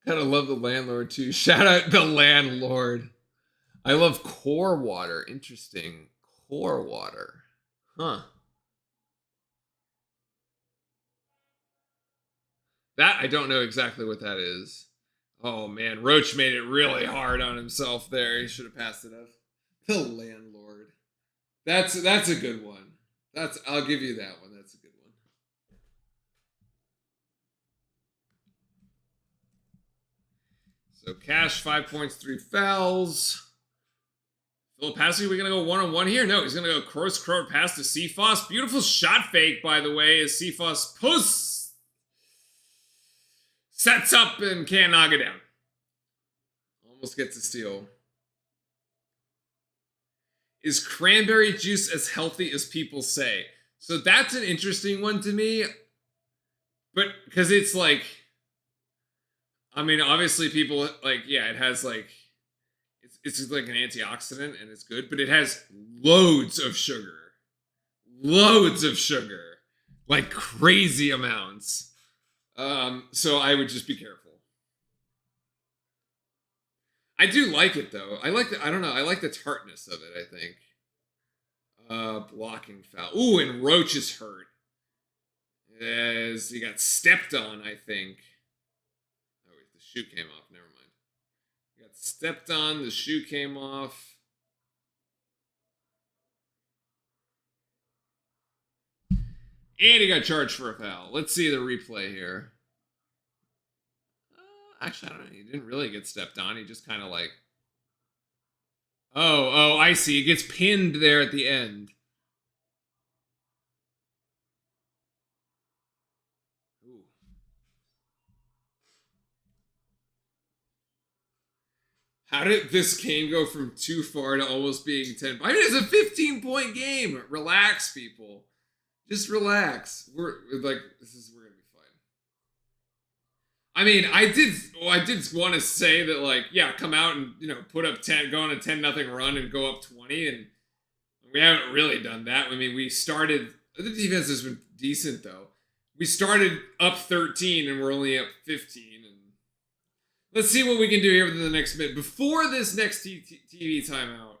Gotta love the landlord, too. Shout out the landlord. I love core water. Interesting. Core water. Huh. That, I don't know exactly what that is. Oh, man. Roach made it really hard on himself there. He should have passed it up. The landlord. That's a good one. I'll give you that one. That's a good one. So Cash, 5 points, 3 fouls. Filipowski, we're going to go one-on-one here? No, he's going to go cross-court pass to Cephas. Beautiful shot fake, by the way, as Cephas posts. Sets up and can't knock it down. Almost gets a steal. Is cranberry juice as healthy as people say? So that's an interesting one to me. But because it's like, I mean, obviously people like, yeah, it has like, it's like an antioxidant and it's good, but it has loads of sugar. Loads of sugar. Like crazy amounts. So I would just be careful. I do like it though. I like the, I don't know, I like the tartness of it, I think. Blocking foul. Ooh, and Roach is hurt. As he got stepped on, I think. Oh wait, the shoe came off. Never mind. He got stepped on, the shoe came off. And he got charged for a foul. Let's see the replay here. Actually, I don't know. He didn't really get stepped on. He just kind of like... Oh, I see. He gets pinned there at the end. Ooh. How did this game go from too far to almost being 10? I mean, it's a 15-point game. Relax, people. Just relax. We're gonna be fine. I mean, I did want to say that, like, yeah, come out and, you know, put up 10, go on a 10-0 run and go up 20, and we haven't really done that. I mean, we started, the defense has been decent though. We started up 13 and we're only up 15, and let's see what we can do here within the next minute. Before this next TV timeout,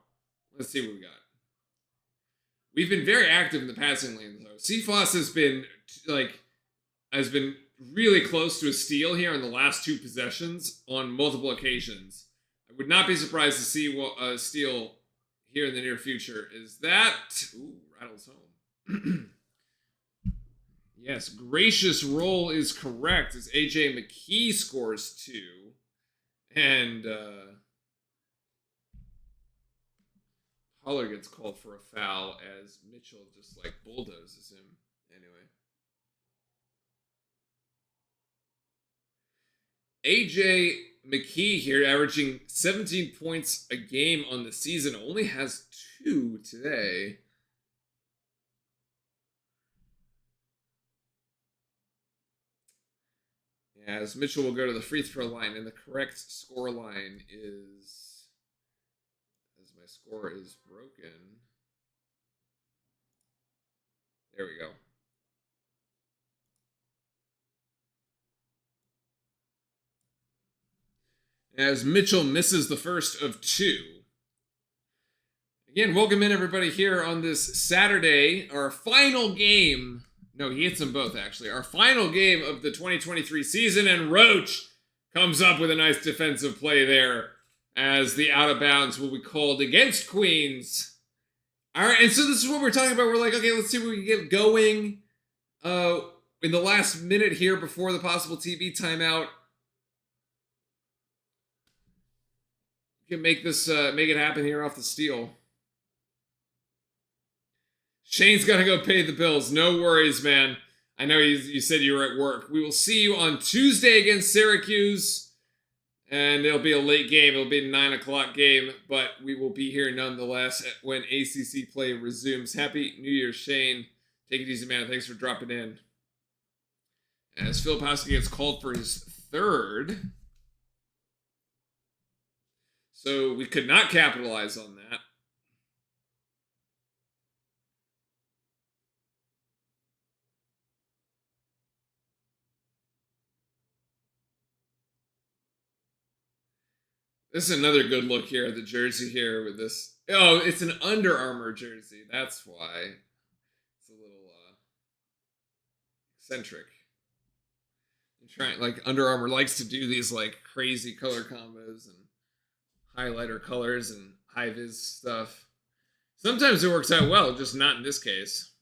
let's see what we got. We've been very active in the passing lane, though. CFOS has been really close to a steal here in the last two possessions on multiple occasions. I would not be surprised to see a steal here in the near future. Is that... Ooh, rattles home. Yes, gracious roll is correct as AJ McKee scores 2. And, Pollard gets called for a foul as Mitchell just like bulldozes him. Anyway. AJ McKee here, averaging 17 points a game on the season, only has 2 today. As Mitchell will go to the free throw line, and the correct score line is, as my score is broken. There we go. As Mitchell misses the first of 2. Again, welcome in everybody here on this Saturday, our final game. No, he hits them both, actually. Our final game of the 2023 season, and Roach comes up with a nice defensive play there as the out of bounds will be called against Queens. All right, and so this is what we're talking about. We're like, okay, let's see what we can get going in the last minute here before the possible TV timeout. We can make this, make it happen here off the steal. Shane's got to go pay the bills. No worries, man. I know you said you were at work. We will see you on Tuesday against Syracuse. And it'll be a late game. It'll be a 9 o'clock game. But we will be here nonetheless when ACC play resumes. Happy New Year, Shane. Take it easy, man. Thanks for dropping in. As Filipowski gets called for his 3rd. So we could not capitalize on that. This is another good look here at the jersey here with this. Oh, it's an Under Armour jersey. That's why. It's a little eccentric. Like Under Armour likes to do these like crazy color combos and highlighter colors and high vis stuff. Sometimes it works out well, just not in this case.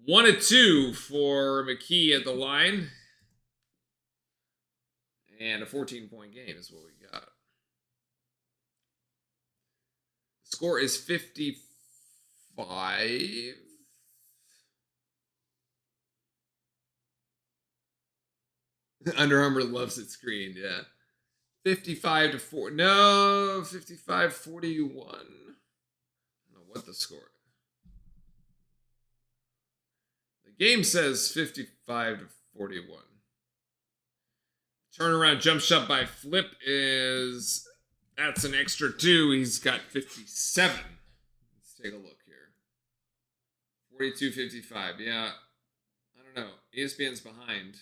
1 of 2 for McKee at the line. And a 14-point game is what we got. The score is 55. 55. 55. Under Armour loves its green, yeah. 55 to 4. No, 55 41. I don't know what the score. The game says 55 to 41. Turnaround jump shot by Flip is that's an extra 2. He's got 57. Let's take a look here. 42-55. Yeah. I don't know. ESPN's behind.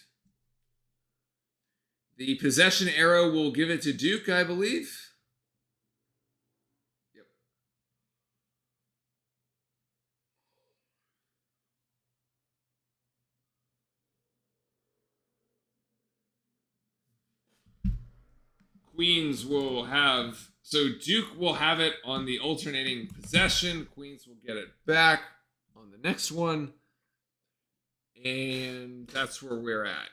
The possession arrow will give it to Duke, I believe. Yep. Queens will have, so Duke will have it on the alternating possession. Queens will get it back on the next one. And that's where we're at.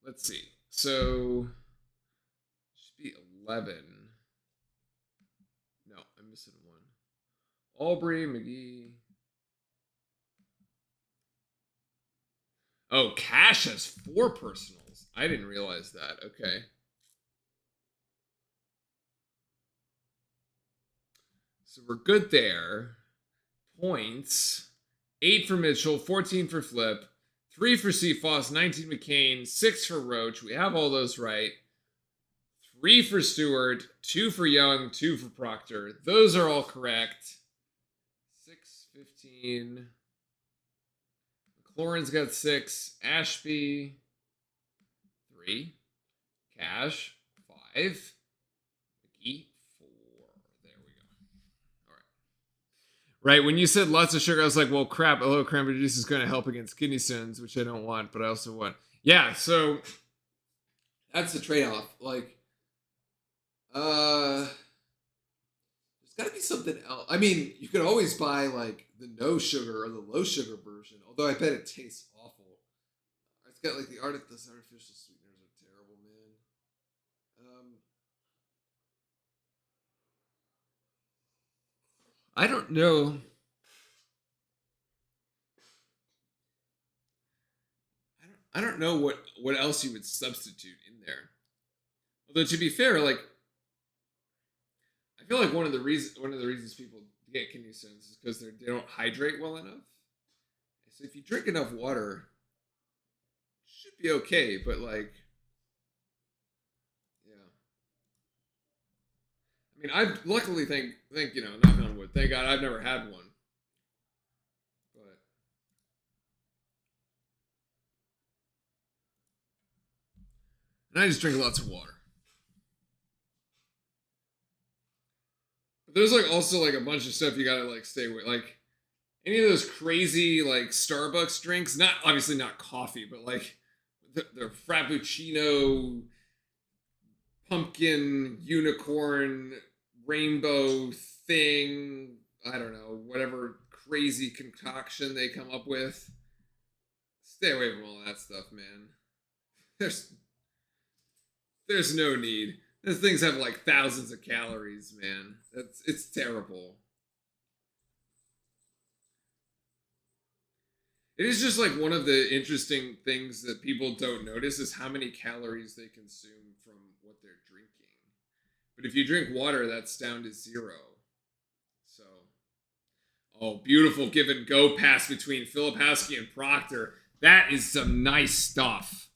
Let's see. So should be 11. No, I'm missing one. Aubrey, McGee. Oh, Cash has 4 personals. I didn't realize that. Okay. So we're good there. Points. 8 for Mitchell, 14 for Flip, 3 for Seafoss, 19 McCain, 6 for Roach. We have all those right. 3 for Stewart, 2 for Young, 2 for Proctor. Those are all correct. 6, 15. McLaurin's got 6. Ashby, 3. Cash, 5. McGee, 4. There we go. All right. Right, when you said lots of sugar, I was like, well, crap, a little cranberry juice is going to help against kidney stones, which I don't want, but I also want. Yeah, so that's the trade-off. Like, there's got to be something else. I mean, you could always buy, like, the no sugar or the low sugar version, although I bet it tastes awful. It's got, like, those artificial sweeteners are terrible, man. I don't know. I don't know what else you would substitute in there. Although to be fair, like I feel like one of the reasons people get kidney stones is because they don't hydrate well enough. So if you drink enough water, it should be okay. But like, yeah. I mean, I luckily think knock on wood. Thank God I've never had one. But and I just drink lots of water. But there's like also like a bunch of stuff you gotta like stay away. Like any of those crazy like Starbucks drinks, not obviously not coffee, but like the Frappuccino, pumpkin, unicorn, rainbow thing. I don't know, whatever crazy concoction they come up with. Stay away from all that stuff, man. There's there's no need. Those things have like thousands of calories, man. It's terrible. It is just like one of the interesting things that people don't notice is how many calories they consume from what they're drinking. But if you drink water, that's down to 0. So, oh, beautiful give and go pass between Filipowski and Proctor. That is some nice stuff.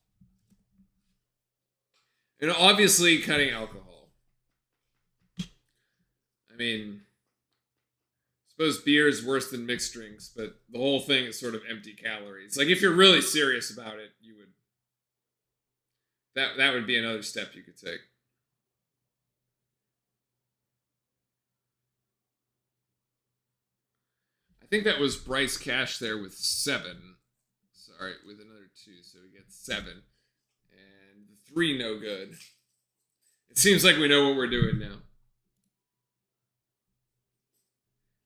And obviously, cutting alcohol. I mean, I suppose beer is worse than mixed drinks, but the whole thing is sort of empty calories. Like, if you're really serious about it, you would. That would be another step you could take. I think that was Bryce Cash there with 7. Sorry, with another 2, so we get 7. And the 3 no good. It seems like we know what we're doing now.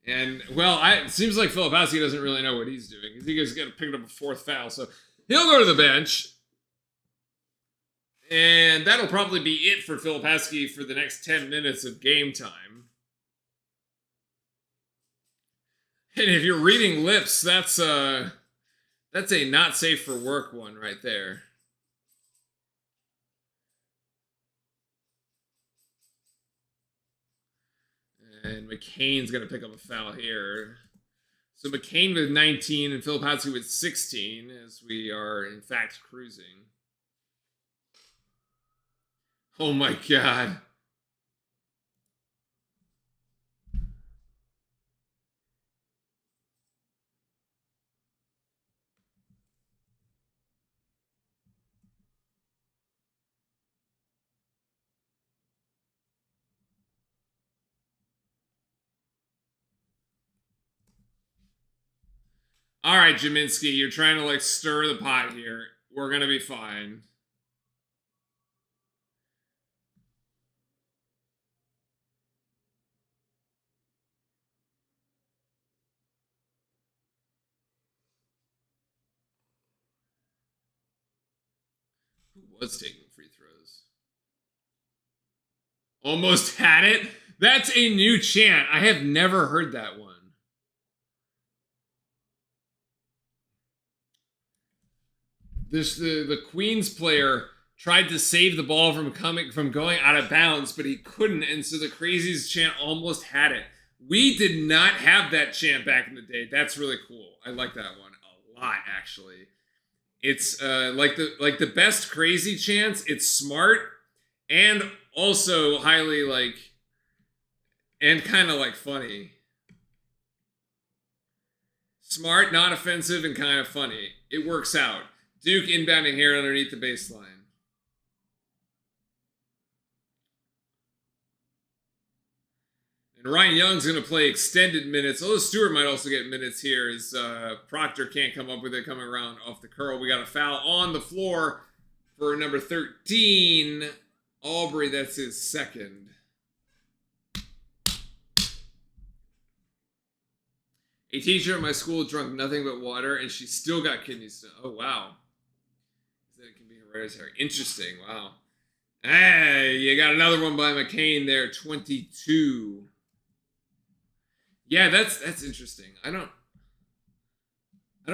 And, well, it seems like Filipowski doesn't really know what he's doing. He just got picked up a 4th foul, so he'll go to the bench. And that'll probably be it for Filipowski for the next 10 minutes of game time. And if you're reading lips, that's a not safe for work one right there. And McCain's gonna pick up a foul here. So McCain with 19 and Filipowski with 16 as we are in fact cruising. Oh my god. All right, Jaminski, you're trying to like stir the pot here. We're gonna be fine. Who was taking free throws? Almost had it. That's a new chant. I have never heard that one. The Queens player tried to save the ball from going out of bounds, but he couldn't, and so the Crazies chant almost had it. We did not have that chant back in the day. That's really cool. I like that one a lot, actually. It's like the best Crazy chants. It's smart and also highly like and kind of like funny. Smart, not offensive, and kind of funny. It works out. Duke inbounding here underneath the baseline. And Ryan Young's going to play extended minutes. Although Stewart might also get minutes here as Proctor can't come up with it coming around off the curl. We got a foul on the floor for number 13, Aubrey. That's his second. A teacher at my school drank nothing but water, and she still got kidney stones. Oh, wow. That it can be hereditary. Interesting. Wow. Hey, you got another one by McCain there, 22. Yeah, that's interesting. I don't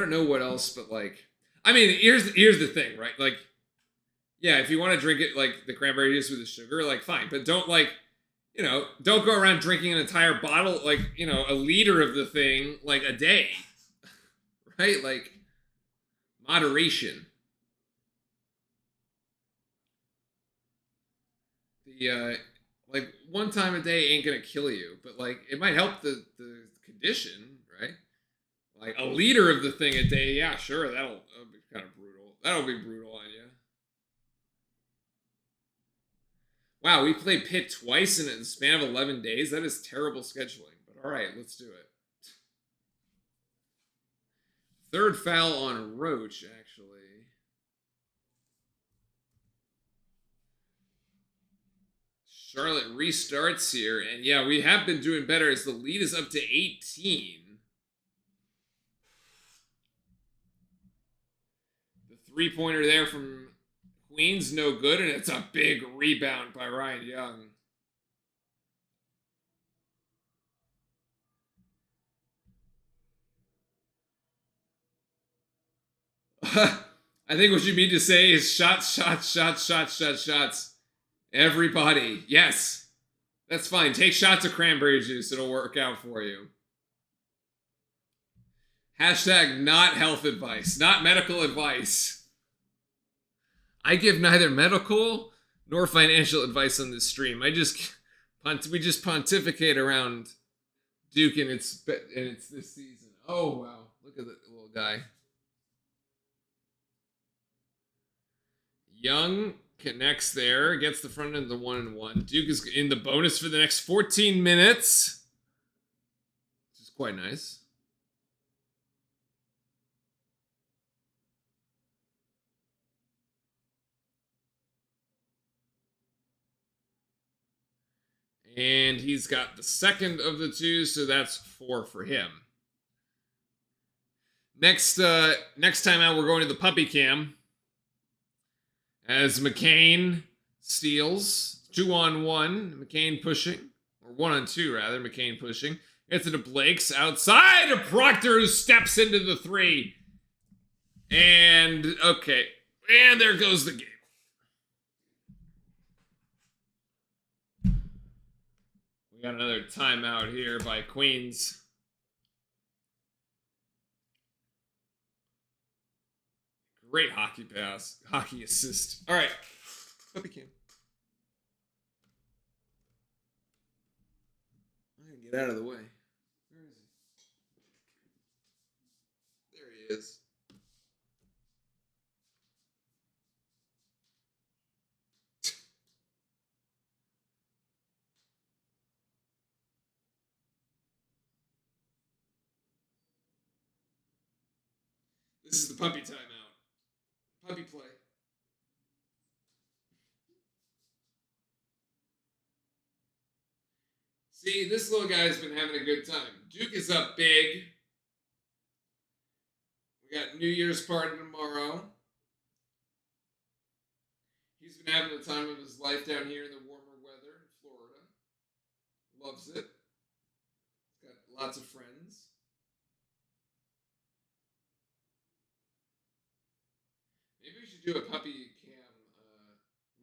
know what else, but like, I mean, here's the thing, right? Like, yeah, if you want to drink it like the cranberry juice with the sugar, like fine, but don't like, don't go around drinking an entire bottle, like, a liter of the thing like a day, right? Like, moderation. The like one time a day ain't gonna kill you, but like it might help the condition, right? Like a liter of the thing a day, yeah, sure, that'll be kind of brutal. That'll be brutal on you. Wow, we played Pitt twice in the span of 11 days. That is terrible scheduling, but all right, let's do it. Third foul on Roach, actually. Charlotte restarts here, and yeah, we have been doing better as the lead is up to 18. The three-pointer there from Queens, no good, and it's a big rebound by Ryan Young. I think what you mean to say is shots, shots, shots, shots, shots, shots. Everybody. Yes. That's fine. Take shots of cranberry juice. It'll work out for you. Hashtag not health advice. Not medical advice. I give neither medical nor financial advice on this stream. We just pontificate around Duke and it's this season. Oh wow. Look at the little guy. Young connects there, gets the front end of the 1-and-1. Duke is in the bonus for the next 14 minutes, which is quite nice. And he's got the second of the two, so that's 4 for him. Next time out, we're going to the puppy cam. As McCain steals 2-on-1, McCain pushing, or 1-on-2 rather, McCain pushing. It's into Blake's outside to Proctor, who steps into the three. And, okay. And there goes the game. We got another timeout here by Queens. Great hockey pass. Hockey assist. All right. Puppy cam. I'm going to get out of the way. Where is he? There he is. This is the puppy timeout. Puppy play. See, this little guy's been having a good time. Duke is up big. We got New Year's party tomorrow. He's been having the time of his life down here in the warmer weather in Florida. Loves it. Got lots of friends. Maybe we should do a puppy cam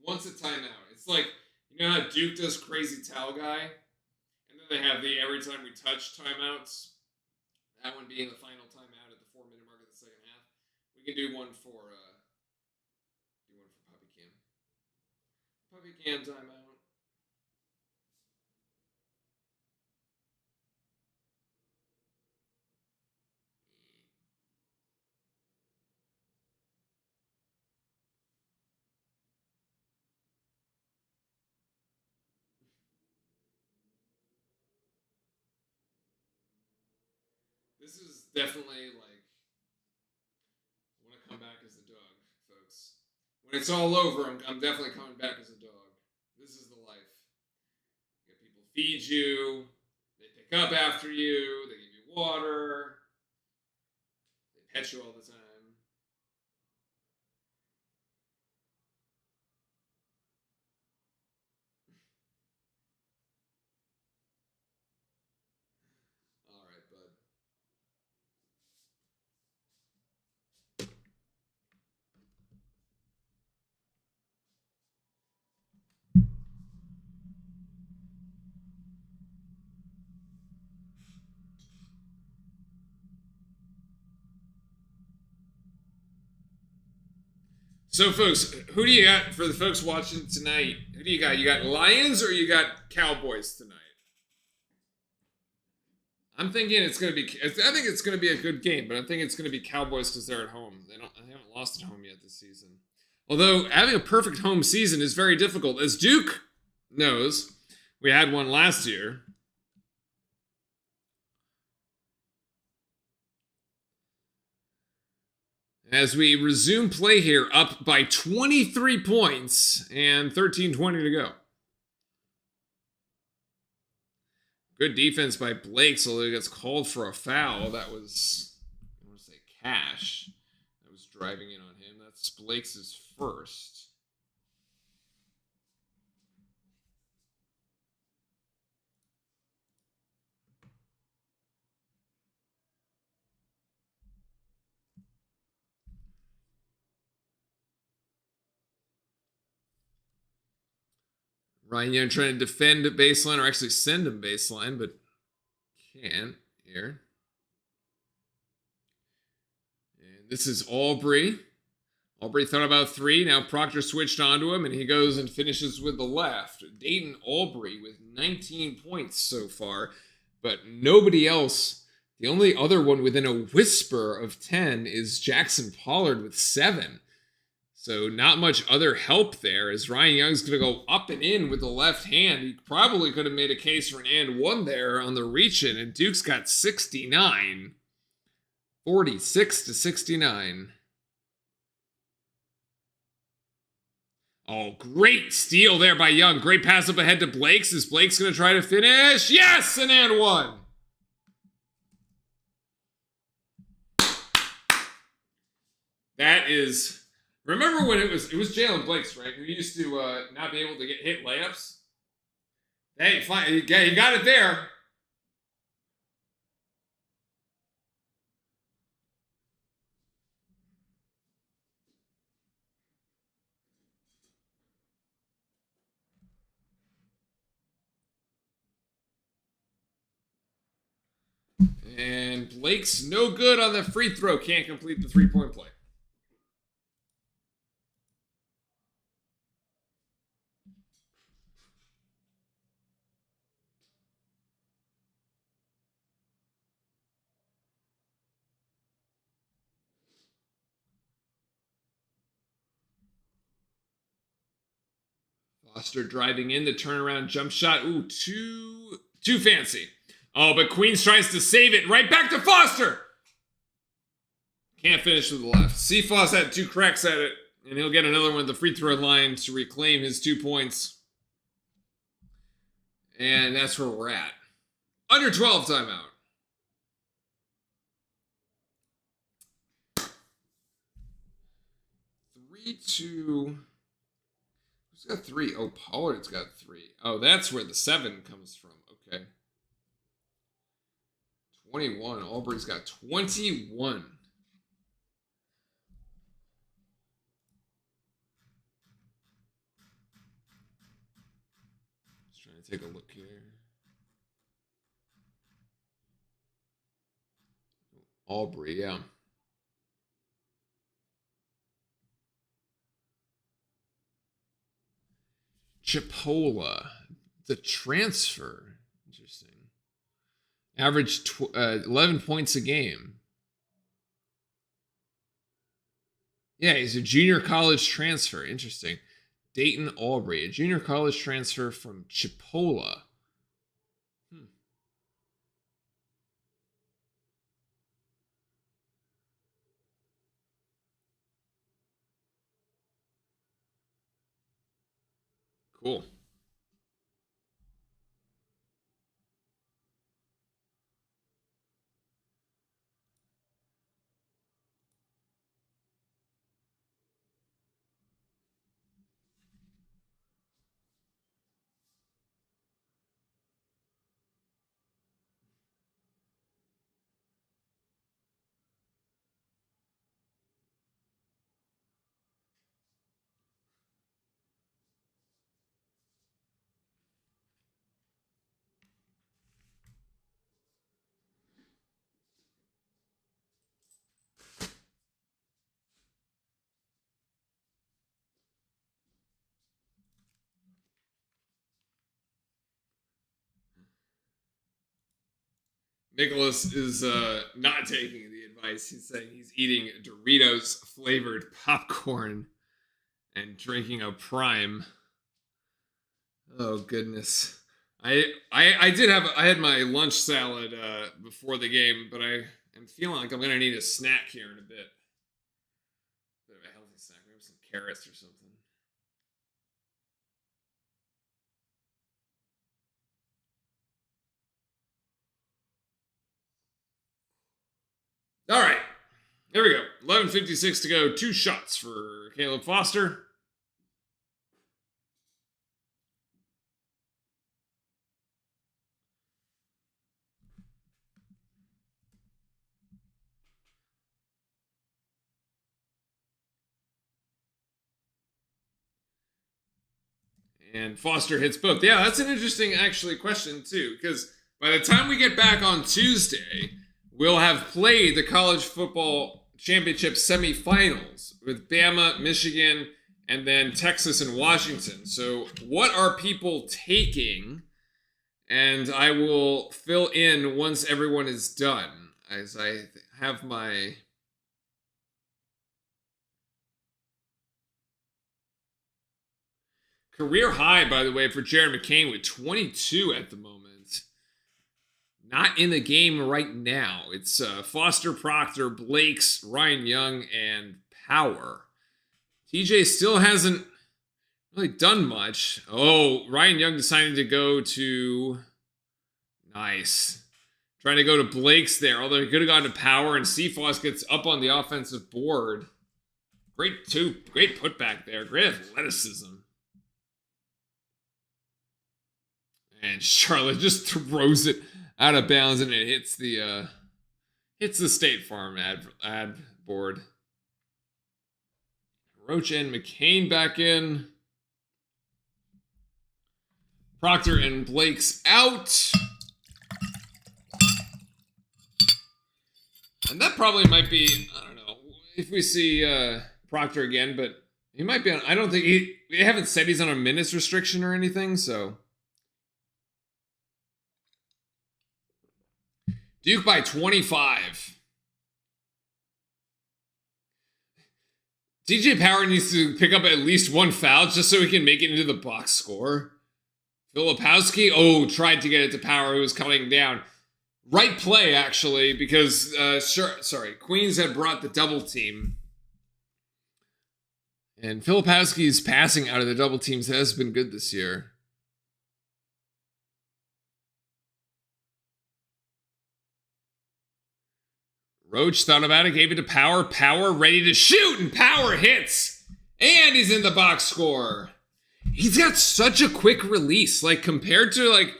once a timeout. It's like, you know how Duke does crazy towel guy? And then they have the every time we touch timeouts. That one being the final timeout at the 4-minute mark of the second half. We can do one for puppy cam. Puppy cam timeout. This is definitely like, I want to come back as a dog, folks. When it's all over, I'm definitely coming back as a dog. This is the life. You get people feed you, they pick up after you, they give you water, they pet you all the time. All right, bud. So, folks, who do you got for the folks watching tonight? Who do you got? You got Lions or you got Cowboys tonight? I'm thinking it's going to be. I think it's going to be a good game, but I think it's going to be Cowboys because they're at home. They haven't lost at home yet this season. Although having a perfect home season is very difficult, as Duke knows. We had one last year. As we resume play here, up by 23 points and 13:20 to go. Good defense by Blake, although he gets called for a foul. That was, I want to say, Cash that was driving in on him. That's Blake's first. Ryan Young trying to defend baseline, or actually send him baseline, but can't here. And this is Aubrey. Aubrey thought about three. Now Proctor switched onto him, and he goes and finishes with the left. Dayton Aubrey with 19 points so far, but nobody else. The only other one within a whisper of 10 is Jackson Pollard with 7. So not much other help there, as Ryan Young's going to go up and in with the left hand. He probably could have made a case for an and one there on the reach-in, and Duke's got 69. 46-69. Oh, great steal there by Young. Great pass up ahead to Blake's. Is Blake's going to try to finish? Yes, an and one. That is... Remember when it was Jalen Blake's, right? Who used to not be able to hit layups? Hey, fine. He got it there. And Blake's no good on the free throw. Can't complete the three-point play. Foster driving in the turnaround jump shot. Ooh, too fancy. Oh, but Queens tries to save it. Right back to Foster. Can't finish with the left. Cephas had 2 cracks at it, and he'll get another one at the free throw line to reclaim his 2 points. And that's where we're at. Under 12 timeout. 3-2. Who's got 3? Oh, Pollard's got 3. Oh, that's where the 7 comes from. Okay. 21. Aubrey's got 21. Just trying to take a look here. Aubrey, yeah. Chipola, the transfer. Interesting. Average 11 points a game. Yeah, he's a junior college transfer. Interesting. Dayton Aubrey, a junior college transfer from Chipola. Cool. Nicholas is not taking the advice. He's saying he's eating Doritos flavored popcorn and drinking a Prime. Oh goodness. I had my lunch salad before the game, but I am feeling like I'm gonna need a snack here in a bit. Bit of a healthy snack, maybe some carrots or something. All right, here we go. 11:56 to go. 2 shots for Caleb Foster. And Foster hits both. Yeah, that's an interesting, actually, question, too, because by the time we get back on Tuesday, we'll have played the college football championship semifinals with Bama, Michigan, and then Texas and Washington. So what are people taking? And I will fill in once everyone is done, as I have my... Career high, by the way, for Jared McCain with 22 at the moment. Not in the game right now. It's Foster, Proctor, Blakes, Ryan Young, and Power. TJ still hasn't really done much. Oh, Ryan Young decided to go to... Nice. Trying to go to Blakes there, although he could have gone to Power, and Cephas gets up on the offensive board. Great putback there. Great athleticism. And Charlotte just throws it out of bounds, and it hits the State Farm ad board. Roach and McCain back in. Proctor and Blake's out. probably might be, I don't know, if we see Proctor again, but he might be on, I don't think, they haven't said he's on a minutes restriction or anything, so. Duke by 25. TJ Power needs to pick up at least one foul just so he can make it into the box score. Filipowski, tried to get it to Power, who was cutting down. Right play, actually, because, Queens had brought the double team. And Filipowski's passing out of the double teams has been good this year. Roach thought about it, gave it to Power. Power ready to shoot, and Power hits. And he's in the box score. He's got such a quick release, like compared to like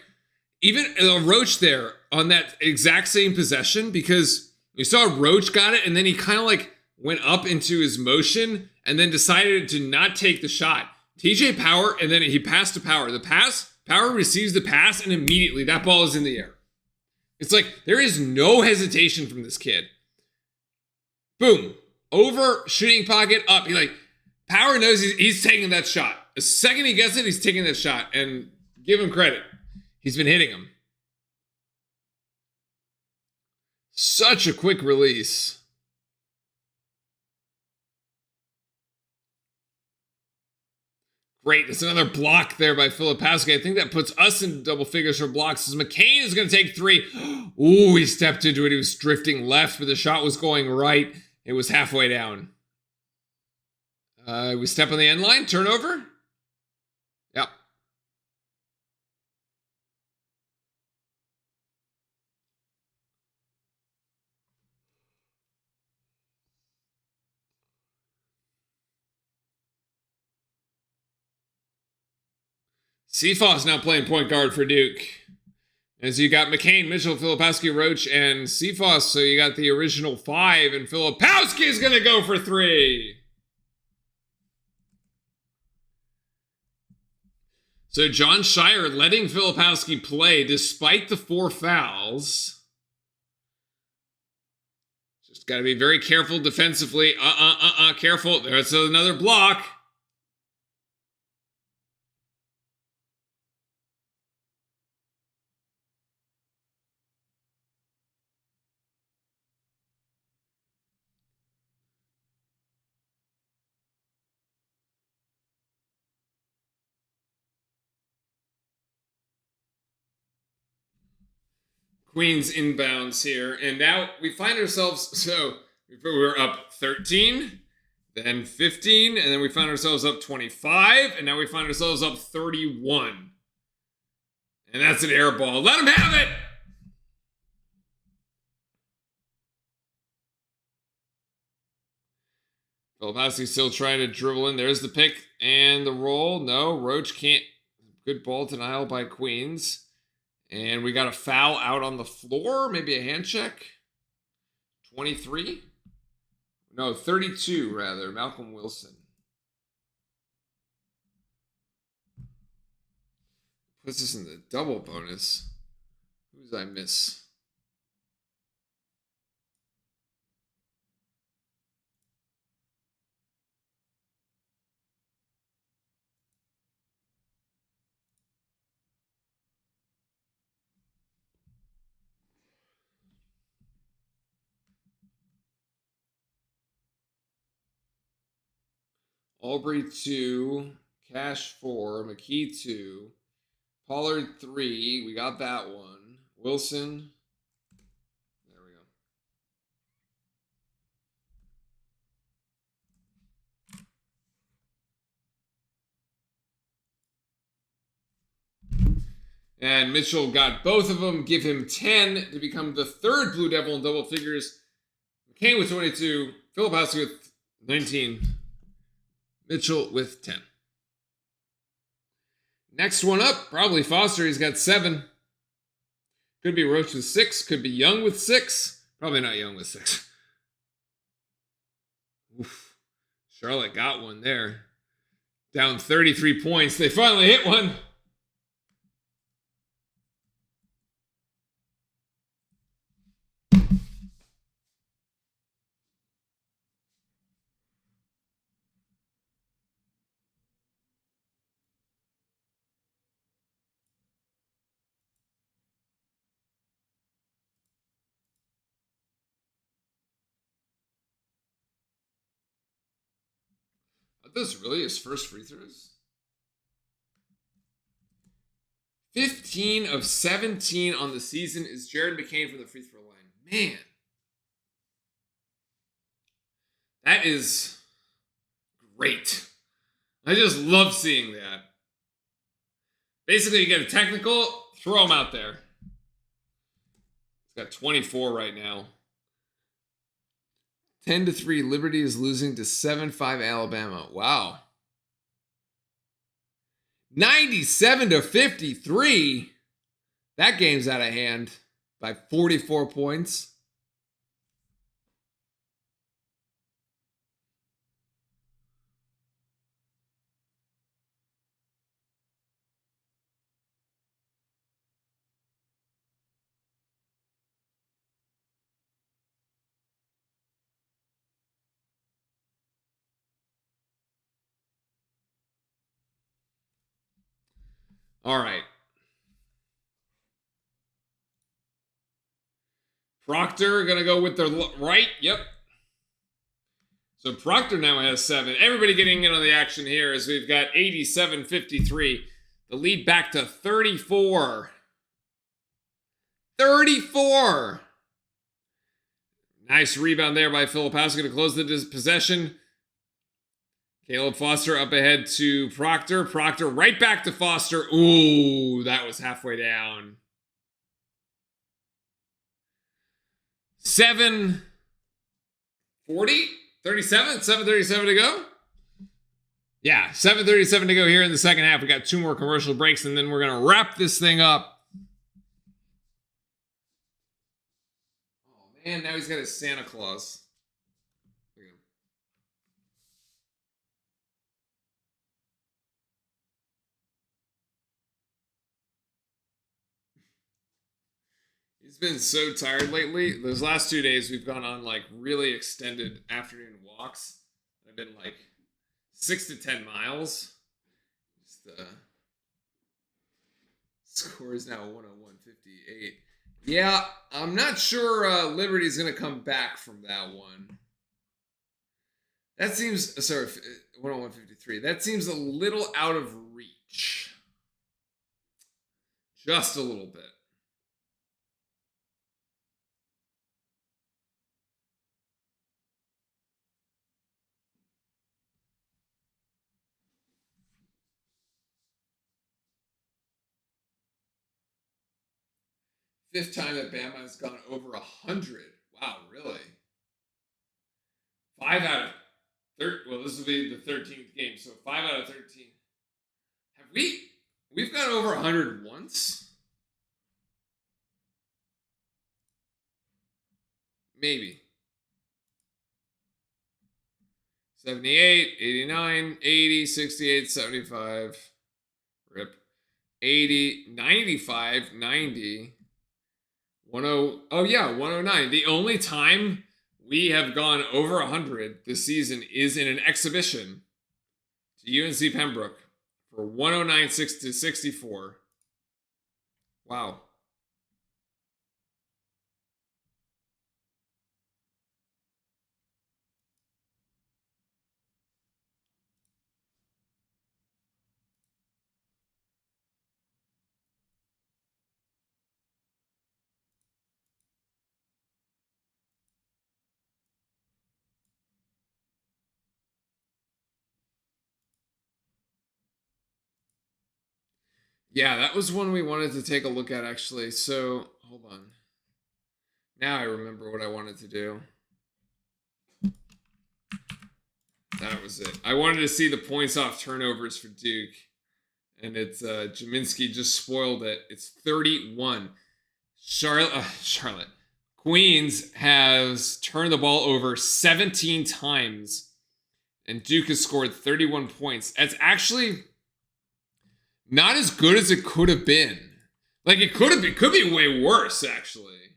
even Roach there on that exact same possession, because you saw Roach got it and then he kind of like went up into his motion and then decided to not take the shot. TJ Power, and then he passed to Power. The pass, Power receives the pass, and immediately that ball is in the air. It's like there is no hesitation from this kid. Boom. Over, shooting pocket, up. Power knows he's taking that shot. The second he gets it, he's taking that shot. And give him credit. He's been hitting him. Such a quick release. Great. It's another block there by Filipowski. I think that puts us in double figures for blocks as McCain is going to take 3. Ooh, he stepped into it. He was drifting left, but the shot was going right. It was halfway down. We step on the end line. Turnover. Yep. Cephas now playing point guard for Duke. As you got McCain, Mitchell, Filipowski, Roach, and Cephas. So you got the original 5, and Filipowski is going to go for 3. So John Shire letting Filipowski play despite the 4 fouls. Just got to be very careful defensively. Careful. There's another block. Queens inbounds here, and now we find ourselves, so we're up 13, then 15, and then we find ourselves up 25, and now we find ourselves up 31. And that's an air ball. Let him have it! Filipowski still trying to dribble in. There's the pick and the roll. No, Roach can't. Good ball denial by Queens. And we got a foul out on the floor. Maybe a hand check. 23? No, 32 rather. Malcolm Wilson. Puts us in the double bonus. Who did I miss? Aubrey 2, Cash 4, McKee 2, Pollard 3. We got that one. Wilson. There we go. And Mitchell got both of them. Give him 10 to become the 3rd Blue Devil in double figures. McCain with 22. Filipowski with 19. Mitchell with 10. Next one up, probably Foster. He's got 7. Could be Roach with 6. Could be Young with 6. Probably not Young with 6. Oof. Charlotte got one there. Down 33 points. They finally hit one. Are those really his first free throws? 15 of 17 on the season is Jared McCain from the free throw line. Man. That is great. I just love seeing that. Basically, you get a technical, throw him out there. He's got 24 right now. 10-3, Liberty is losing to 7-5 Alabama. Wow. 97-53. That game's out of hand by 44 points. All right. Proctor going to go with the right. Yep. So Proctor now has 7. Everybody getting in on the action here as we've got 87-53. The lead back to 34. 34. Nice rebound there by Filipowski to close the possession. Caleb Foster up ahead to Proctor. Proctor right back to Foster. Ooh, that was halfway down. 7:40? 37? 7:37 to go? Yeah, 7:37 to go here in the second half. We got 2 more commercial breaks, and then we're going to wrap this thing up. Oh, man, now he's got his Santa Claus. He's been so tired lately. Those last 2 days, we've gone on like really extended afternoon walks. I've been like 6 to 10 miles. Just, score is now 101-58. Yeah, I'm not sure Liberty's going to come back from that one. That seems, sorry, 101-53. That seems a little out of reach. Just a little bit. Fifth time that Bama has gone over 100. Wow, really? 5 out of 13. Well, this will be the 13th game, so 5 out of 13. Have we've gone over 100 once? Maybe. 78, 89, 80, 68, 75. Rip. 80, 95, 90. 10, oh yeah, 109. The only time we have gone over 100 this season is in an exhibition to UNC Pembroke for 109-64. Wow. Yeah, that was one we wanted to take a look at, actually. So, hold on. Now I remember what I wanted to do. That was it. I wanted to see the points off turnovers for Duke. And it's Jaminski just spoiled it. It's 31. Charlotte. Queens has turned the ball over 17 times. And Duke has scored 31 points. That's actually not as good as it could have been. Like, it could be way worse, actually.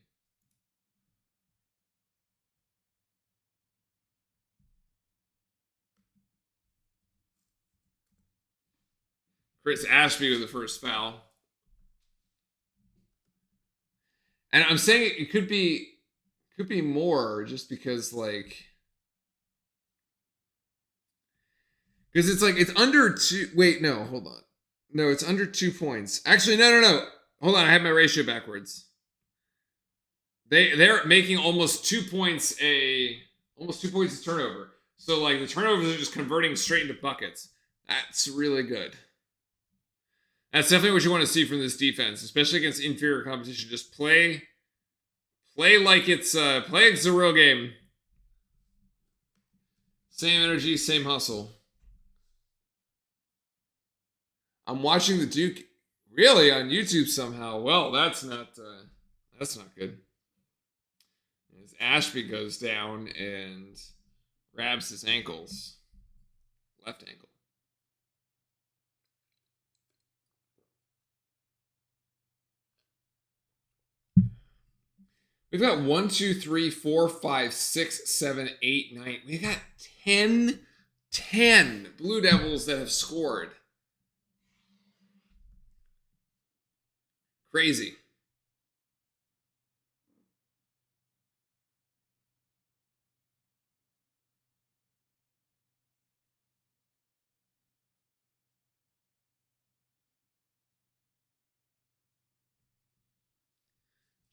Chris Ashby with the first foul. And I'm saying it could be more just because, like, Because it's like it's under 2. Wait, no, hold on. No, it's under 2 points. Actually, no. Hold on, I have my ratio backwards. They're making almost 2 points a turnover. So like the turnovers are just converting straight into buckets. That's really good. That's definitely what you want to see from this defense, especially against inferior competition. Just play like it's a real game. Same energy, same hustle. I'm watching the Duke really on YouTube somehow. Well, that's not good. As Ashby goes down and grabs his ankles, left ankle. We've got 1, 2, 3, 4, 5, 6, 7, 8, 9. We've got 10 Blue Devils that have scored. Crazy.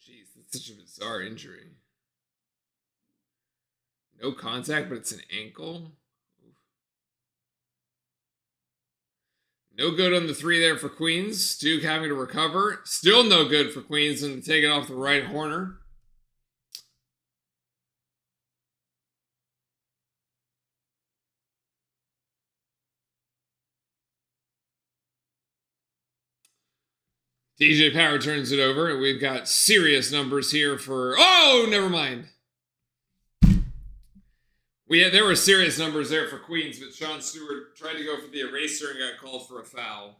Jeez, that's such a bizarre injury. No contact, but it's an ankle. No good on the 3 there for Queens. Duke having to recover. Still no good for Queens and take it off the right corner. DJ Power turns it over, and we've got serious numbers here for. Oh, never mind. There were serious numbers there for Queens, but Sean Stewart tried to go for the eraser and got called for a foul.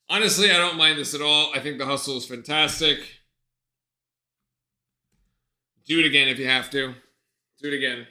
Honestly, I don't mind this at all. I think the hustle is fantastic. Do it again if you have to. Do it again.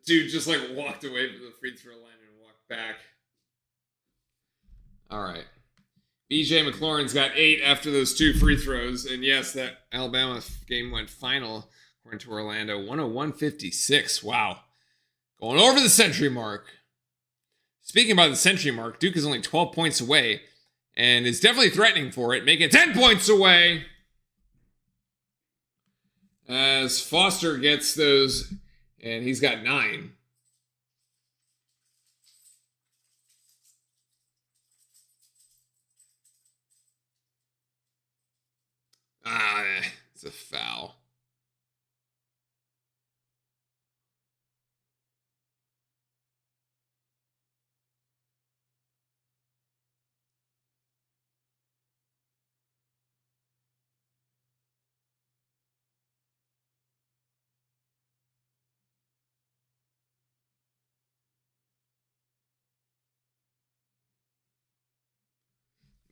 Dude just like walked away from the free throw line and walked back. All right. BJ McLaurin's got 8 after those 2 free throws. And yes, that Alabama game went final, according to Orlando, 101-56. Wow. Going over the century mark. Speaking about the century mark, Duke is only 12 points away and is definitely threatening for it, making it 10 points away. As Foster gets those, and he's got 9. It's a foul.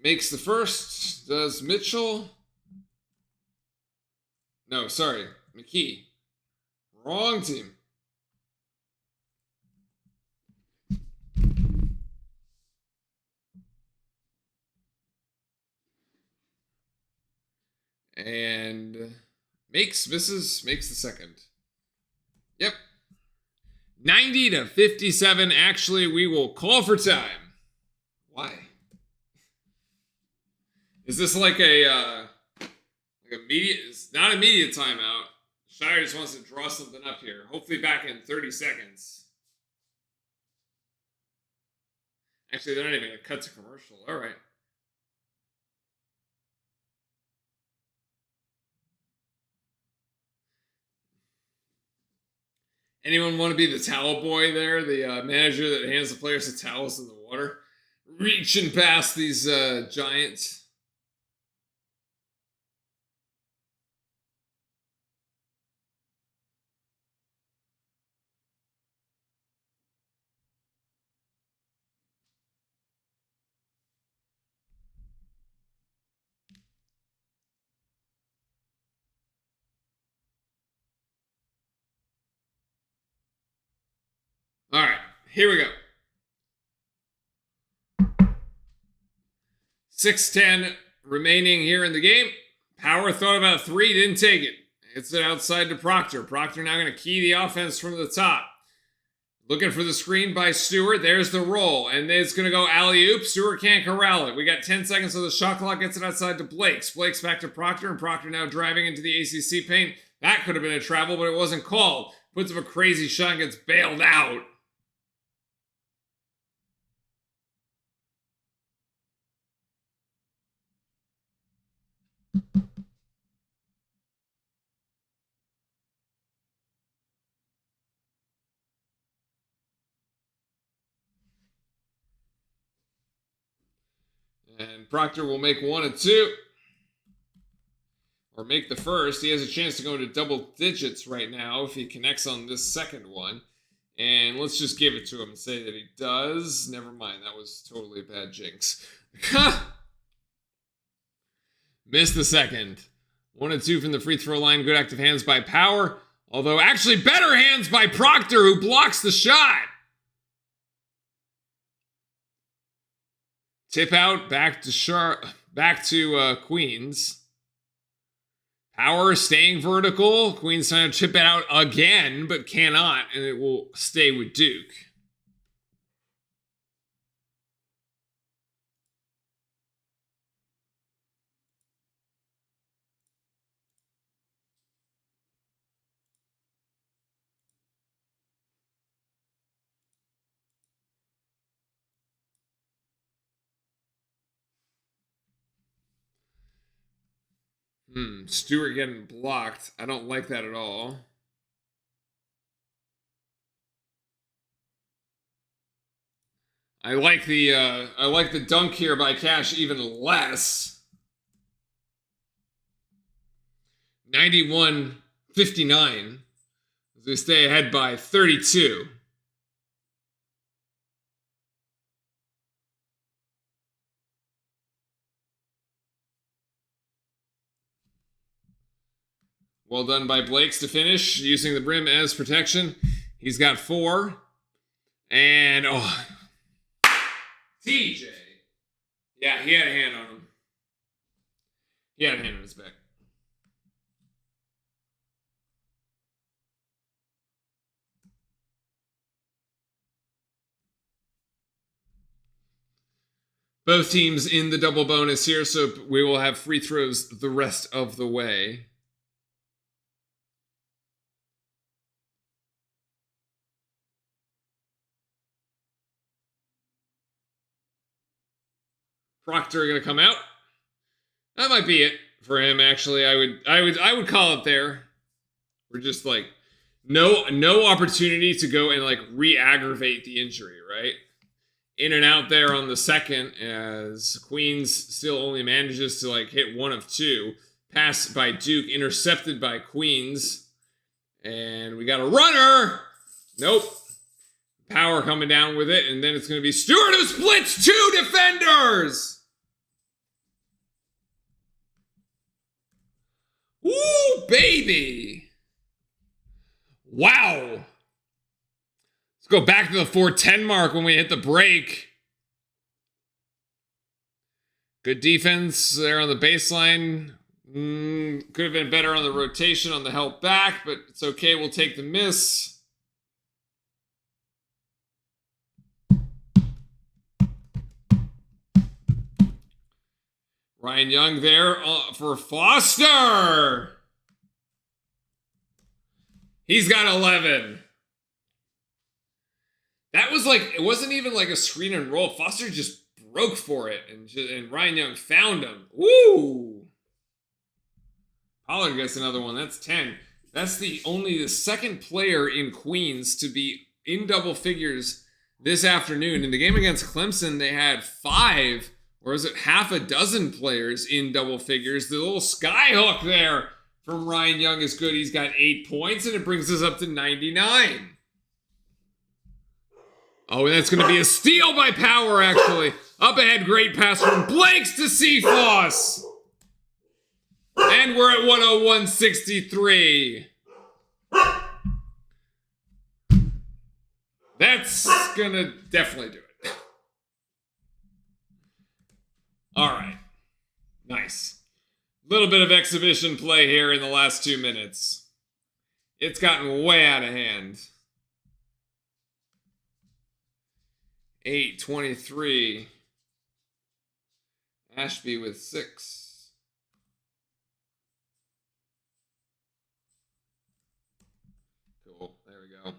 Makes the first. Does Mitchell? No, sorry. McKee. Wrong team. And misses, makes the second. Yep. 90-57. Actually, we will call for time. Why? Is this like a immediate? It's not immediate timeout. Shire just wants to draw something up here. Hopefully back in 30 seconds. Actually, they're not even going to cut to commercial. All right. Anyone want to be the towel boy there? The manager that hands the players the towels in the water? Reaching past these giants. here we go. 6:10 remaining here in the game. Power thought about 3, didn't take it. Hits it outside to Proctor. Proctor now going to key the offense from the top. Looking for the screen by Stewart. There's the roll. And it's going to go alley-oop. Stewart can't corral it. We got 10 seconds, so the shot clock gets it outside to Blakes. Blakes back to Proctor, and Proctor now driving into the ACC paint. That could have been a travel, but it wasn't called. Puts up a crazy shot and gets bailed out. And Proctor will make 1 and 2. Or make the first. He has a chance to go into double digits right now if he connects on this second one. And let's just give it to him and say that he does. Never mind, that was totally a bad jinx. Missed the second. 1 and 2 from the free throw line. Good active hands by Power. Although actually better hands by Proctor, who blocks the shot. Tip out back to Queens. Power staying vertical. Queens trying to chip it out again, but cannot, and it will stay with Duke. Stewart getting blocked. I don't like that at all. I like the dunk here by Cash even less. 91-59 as we stay ahead by 32. Well done by Blakes to finish, using the brim as protection. He's got 4. And, TJ. Yeah, he had a hand on him. He had a hand on his back. Both teams in the double bonus here, so we will have free throws the rest of the way. Proctor going to come out. That might be it for him. Actually, I would call it there. We're just like no opportunity to go and like re-aggravate the injury, right? In and out there on the second, as Queens still only manages to like hit 1 of 2. Pass by Duke, intercepted by Queens, and we got a runner. Nope. Power coming down with it, and then it's going to be Stewart who splits 2 defenders. Ooh, baby. Wow. Let's go back to the 4:10 mark when we hit the break. Good defense there on the baseline. Could have been better on the rotation on the help back, but it's okay. We'll take the miss. Ryan Young there for Foster. He's got 11. That was like, it wasn't even like a screen and roll. Foster just broke for it, and Ryan Young found him. Woo! Pollard gets another one. That's 10. That's only the second player in Queens to be in double figures this afternoon. In the game against Clemson, they had 5. Or is it half a dozen players in double figures? The little skyhook there from Ryan Young is good. He's got 8 points, and it brings us up to 99. Oh, and that's going to be a steal by Power, actually. Up ahead, great pass from Blakes to Cephas. And we're at 101-63. That's gonna definitely do it. All right. Nice. Little bit of exhibition play here in the last 2 minutes. It's gotten way out of hand. 8-23. Ashby with 6. Cool. There we go.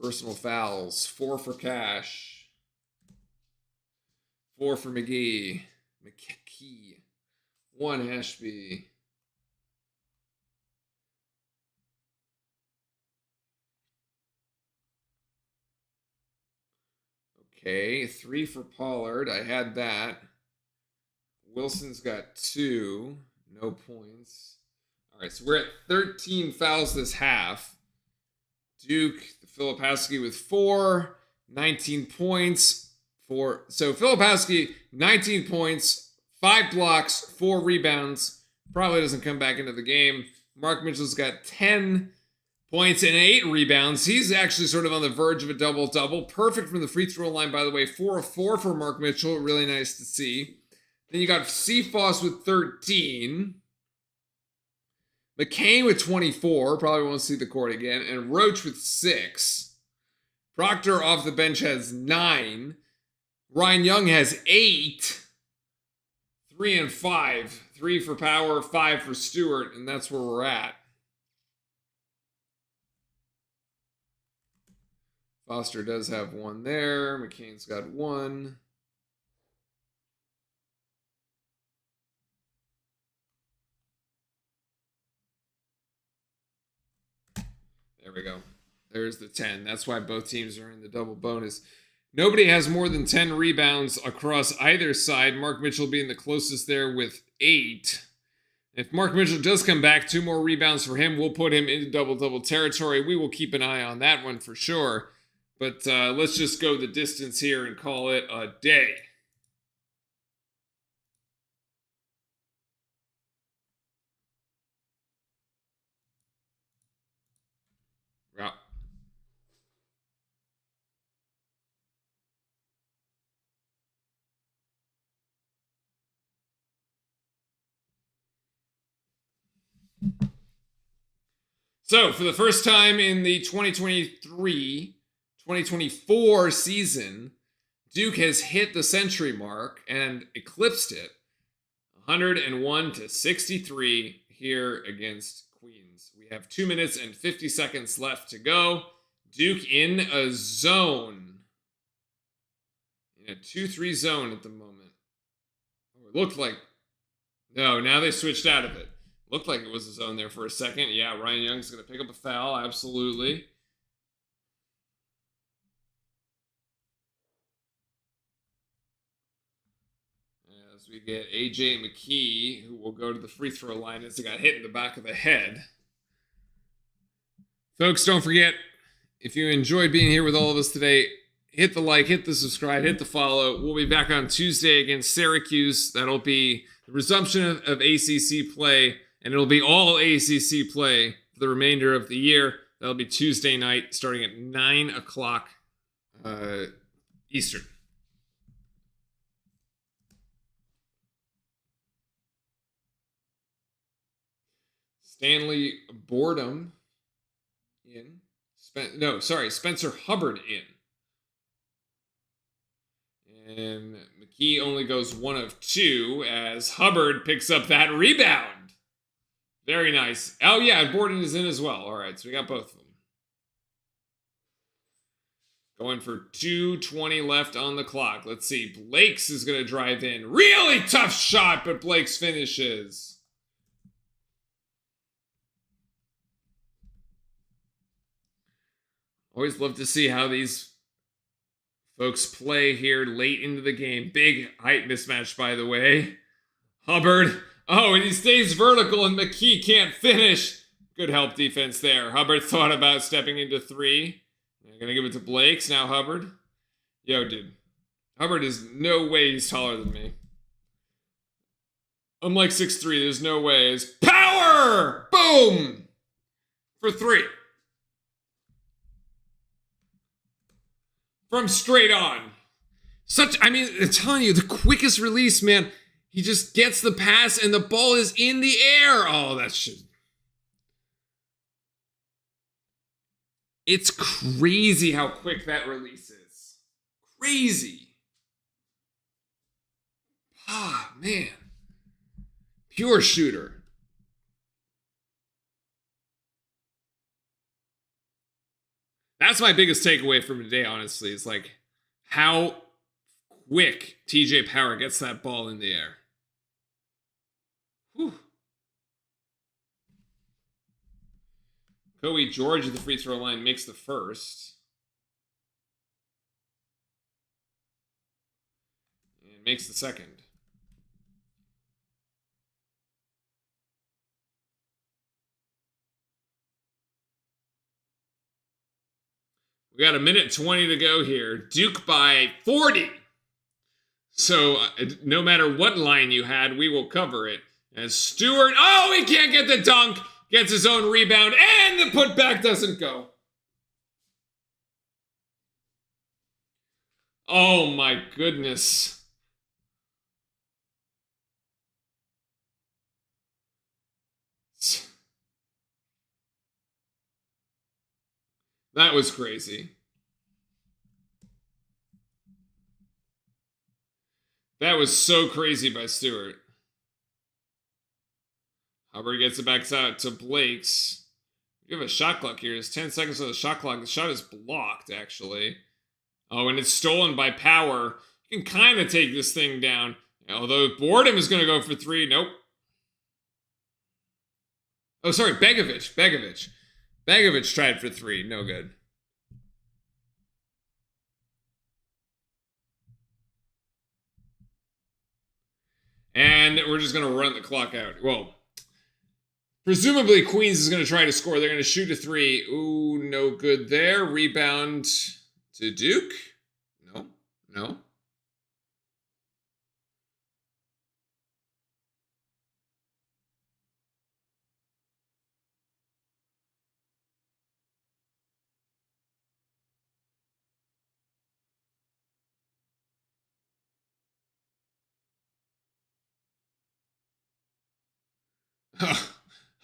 Personal fouls. 4 for Cash. 4 for McGee. McKee. 1 Ashby. Okay, 3 for Pollard. I had that. Wilson's got 2. No points. All right, so we're at 13 fouls this half. Duke, Filipowski with 4. 19 points. So Filipowski, 19 points, 5 blocks, 4 rebounds. Probably doesn't come back into the game. Mark Mitchell's got 10 points and 8 rebounds. He's actually sort of on the verge of a double-double. Perfect from the free throw line, by the way. 4 of 4 for Mark Mitchell. Really nice to see. Then you got Cephas with 13. McCain with 24. Probably won't see the court again. And Roach with 6. Proctor off the bench has 9. Ryan Young has 8. 3 and 5. 3 for Power, 5 for Stewart, and that's where we're at. Foster does have 1 there. McCain's got 1. There we go. There's the 10. That's why both teams are in the double bonus. Nobody has more than 10 rebounds across either side. Mark Mitchell being the closest there with 8. If Mark Mitchell does come back, 2 more rebounds for him, we'll put him into double-double territory. We will keep an eye on that one for sure. But let's just go the distance here and call it a day. Yeah. So, for the first time in the 2023-2024 season, Duke has hit the century mark and eclipsed it. 101-63 here against Queens. We have 2 minutes and 50 seconds left to go. Duke in a zone. In a 2-3 zone at the moment. Oh, it looked like... No, now they switched out of it. Looked like it was a zone there for a second. Yeah, Ryan Young's going to pick up a foul. Absolutely. As we get AJ McKee, who will go to the free throw line as he got hit in the back of the head. Folks, don't forget, if you enjoyed being here with all of us today, hit the like, hit the subscribe, hit the follow. We'll be back on Tuesday against Syracuse. That'll be the resumption of ACC play. And it'll be all ACC play for the remainder of the year. That'll be Tuesday night starting at 9 o'clock Eastern. Stanley Boredom in. Spencer Hubbard in. And McKee only goes 1 of 2 as Hubbard picks up that rebound. Very nice. Oh, yeah, Borden is in as well. All right, so we got both of them. Going for 2:20 left on the clock. Let's see. Blakes is going to drive in. Really tough shot, but Blakes finishes. Always love to see how these folks play here late into the game. Big height mismatch, by the way. Hubbard. Oh, and he stays vertical and McKee can't finish. Good help defense there. Hubbard thought about stepping into 3. I'm going to give it to Blakes. Now Hubbard. Yo, dude. Hubbard is no way he's taller than me. I'm like 6'3". There's no way. It's power! Boom! For 3. from straight on. I mean, I'm telling you, the quickest release, man. He just gets the pass and the ball is in the air. Oh, that shit. It's crazy how quick that release is. Crazy. Ah, man. Pure shooter. That's my biggest takeaway from today, honestly. Is like how quick TJ Power gets that ball in the air. Whew. Kobe George at the free throw line makes the first. And makes the second. We got a minute 20 to go here. Duke by 40. So no matter what line you had, we will cover it. As Stewart, oh, he can't get the dunk. Gets his own rebound, and the putback doesn't go. Oh my goodness. That was crazy. That was so crazy by Stewart. Hubbard gets it back out to Blakes. You have a shot clock here. There's 10 seconds on the shot clock. The shot is blocked, actually. Oh, and it's stolen by Power. You can kind of take this thing down. Although Boredom is going to go for three. Nope. Oh, sorry. Begovic. Begovic tried for three. No good. And we're just going to run the clock out. Well, presumably Queens is going to try to score. They're going to shoot a three. Ooh, no good there. Rebound to Duke. No.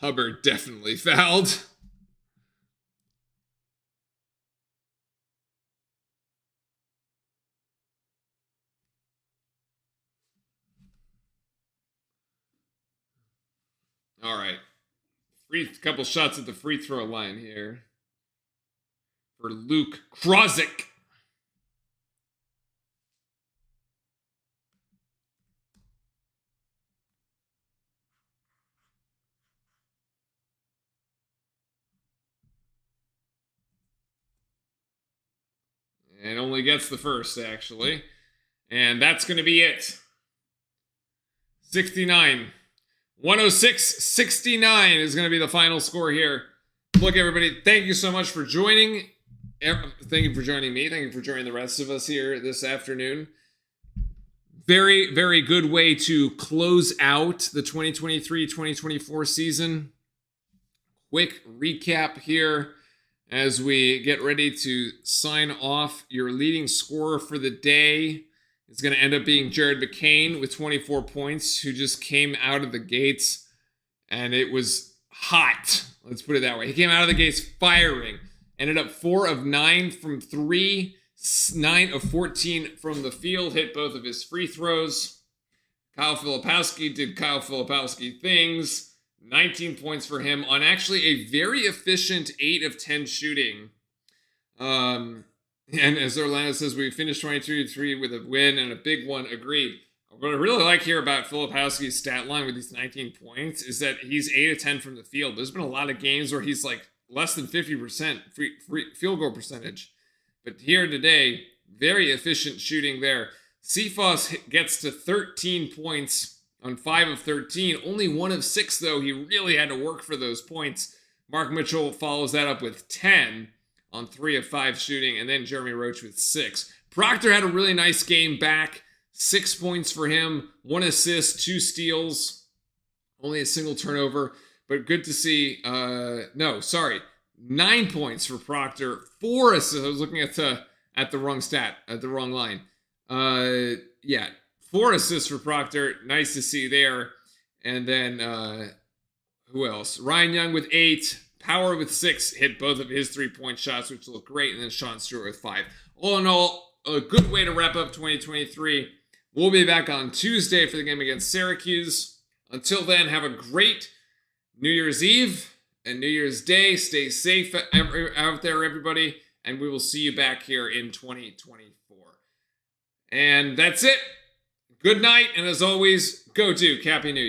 Hubbard definitely fouled. All right. Couple shots at the free throw line here for Luke Krozik. And only gets the first, actually. And that's going to be it. 69. 106-69 is going to be the final score here. Look, everybody, thank you so much for joining. Thank you for joining me. Thank you for joining the rest of us here this afternoon. Very, very good way to close out the 2023-2024 season. Quick recap here as we get ready to sign off. Your leading scorer for the day is going to end up being Jared McCain with 24 points, who just came out of the gates, and it was hot. Let's put it that way. He came out of the gates firing. Ended up 4 of 9 from 3, 9 of 14 from the field, hit both of his free throws. Kyle Filipowski did Kyle Filipowski things. 19 points for him on actually a very efficient 8 of 10 shooting. And as Orlando says, we finished 22-3 with a win and a big one. Agreed. What I really like here about Filipowski's stat line with these 19 points is that he's 8 of 10 from the field. There's been a lot of games where he's like less than 50% free field goal percentage. But here today, very efficient shooting there. Cephas gets to 13 points on 5 of 13. Only 1 of 6, though. He really had to work for those points. Mark Mitchell follows that up with 10 on 3 of 5 shooting, and then Jeremy Roach with 6. Proctor had a really nice game back. 6 points for him, 1 assist, 2 steals, only a single turnover, but good to see. 9 points for Proctor, 4 assists. I was looking at the at the wrong stat, at the wrong line. Yeah, 4 assists for Proctor. Nice to see there. And then who else? Ryan Young with 8. Power with 6. Hit both of his 3-point shots, which look great. And then Sean Stewart with 5. All in all, a good way to wrap up 2023. We'll be back on Tuesday for the game against Syracuse. Until then, have a great New Year's Eve and New Year's Day. Stay safe out there, everybody. And we will see you back here in 2024. And that's it. Good night. And as always, go Duke. Happy New Year.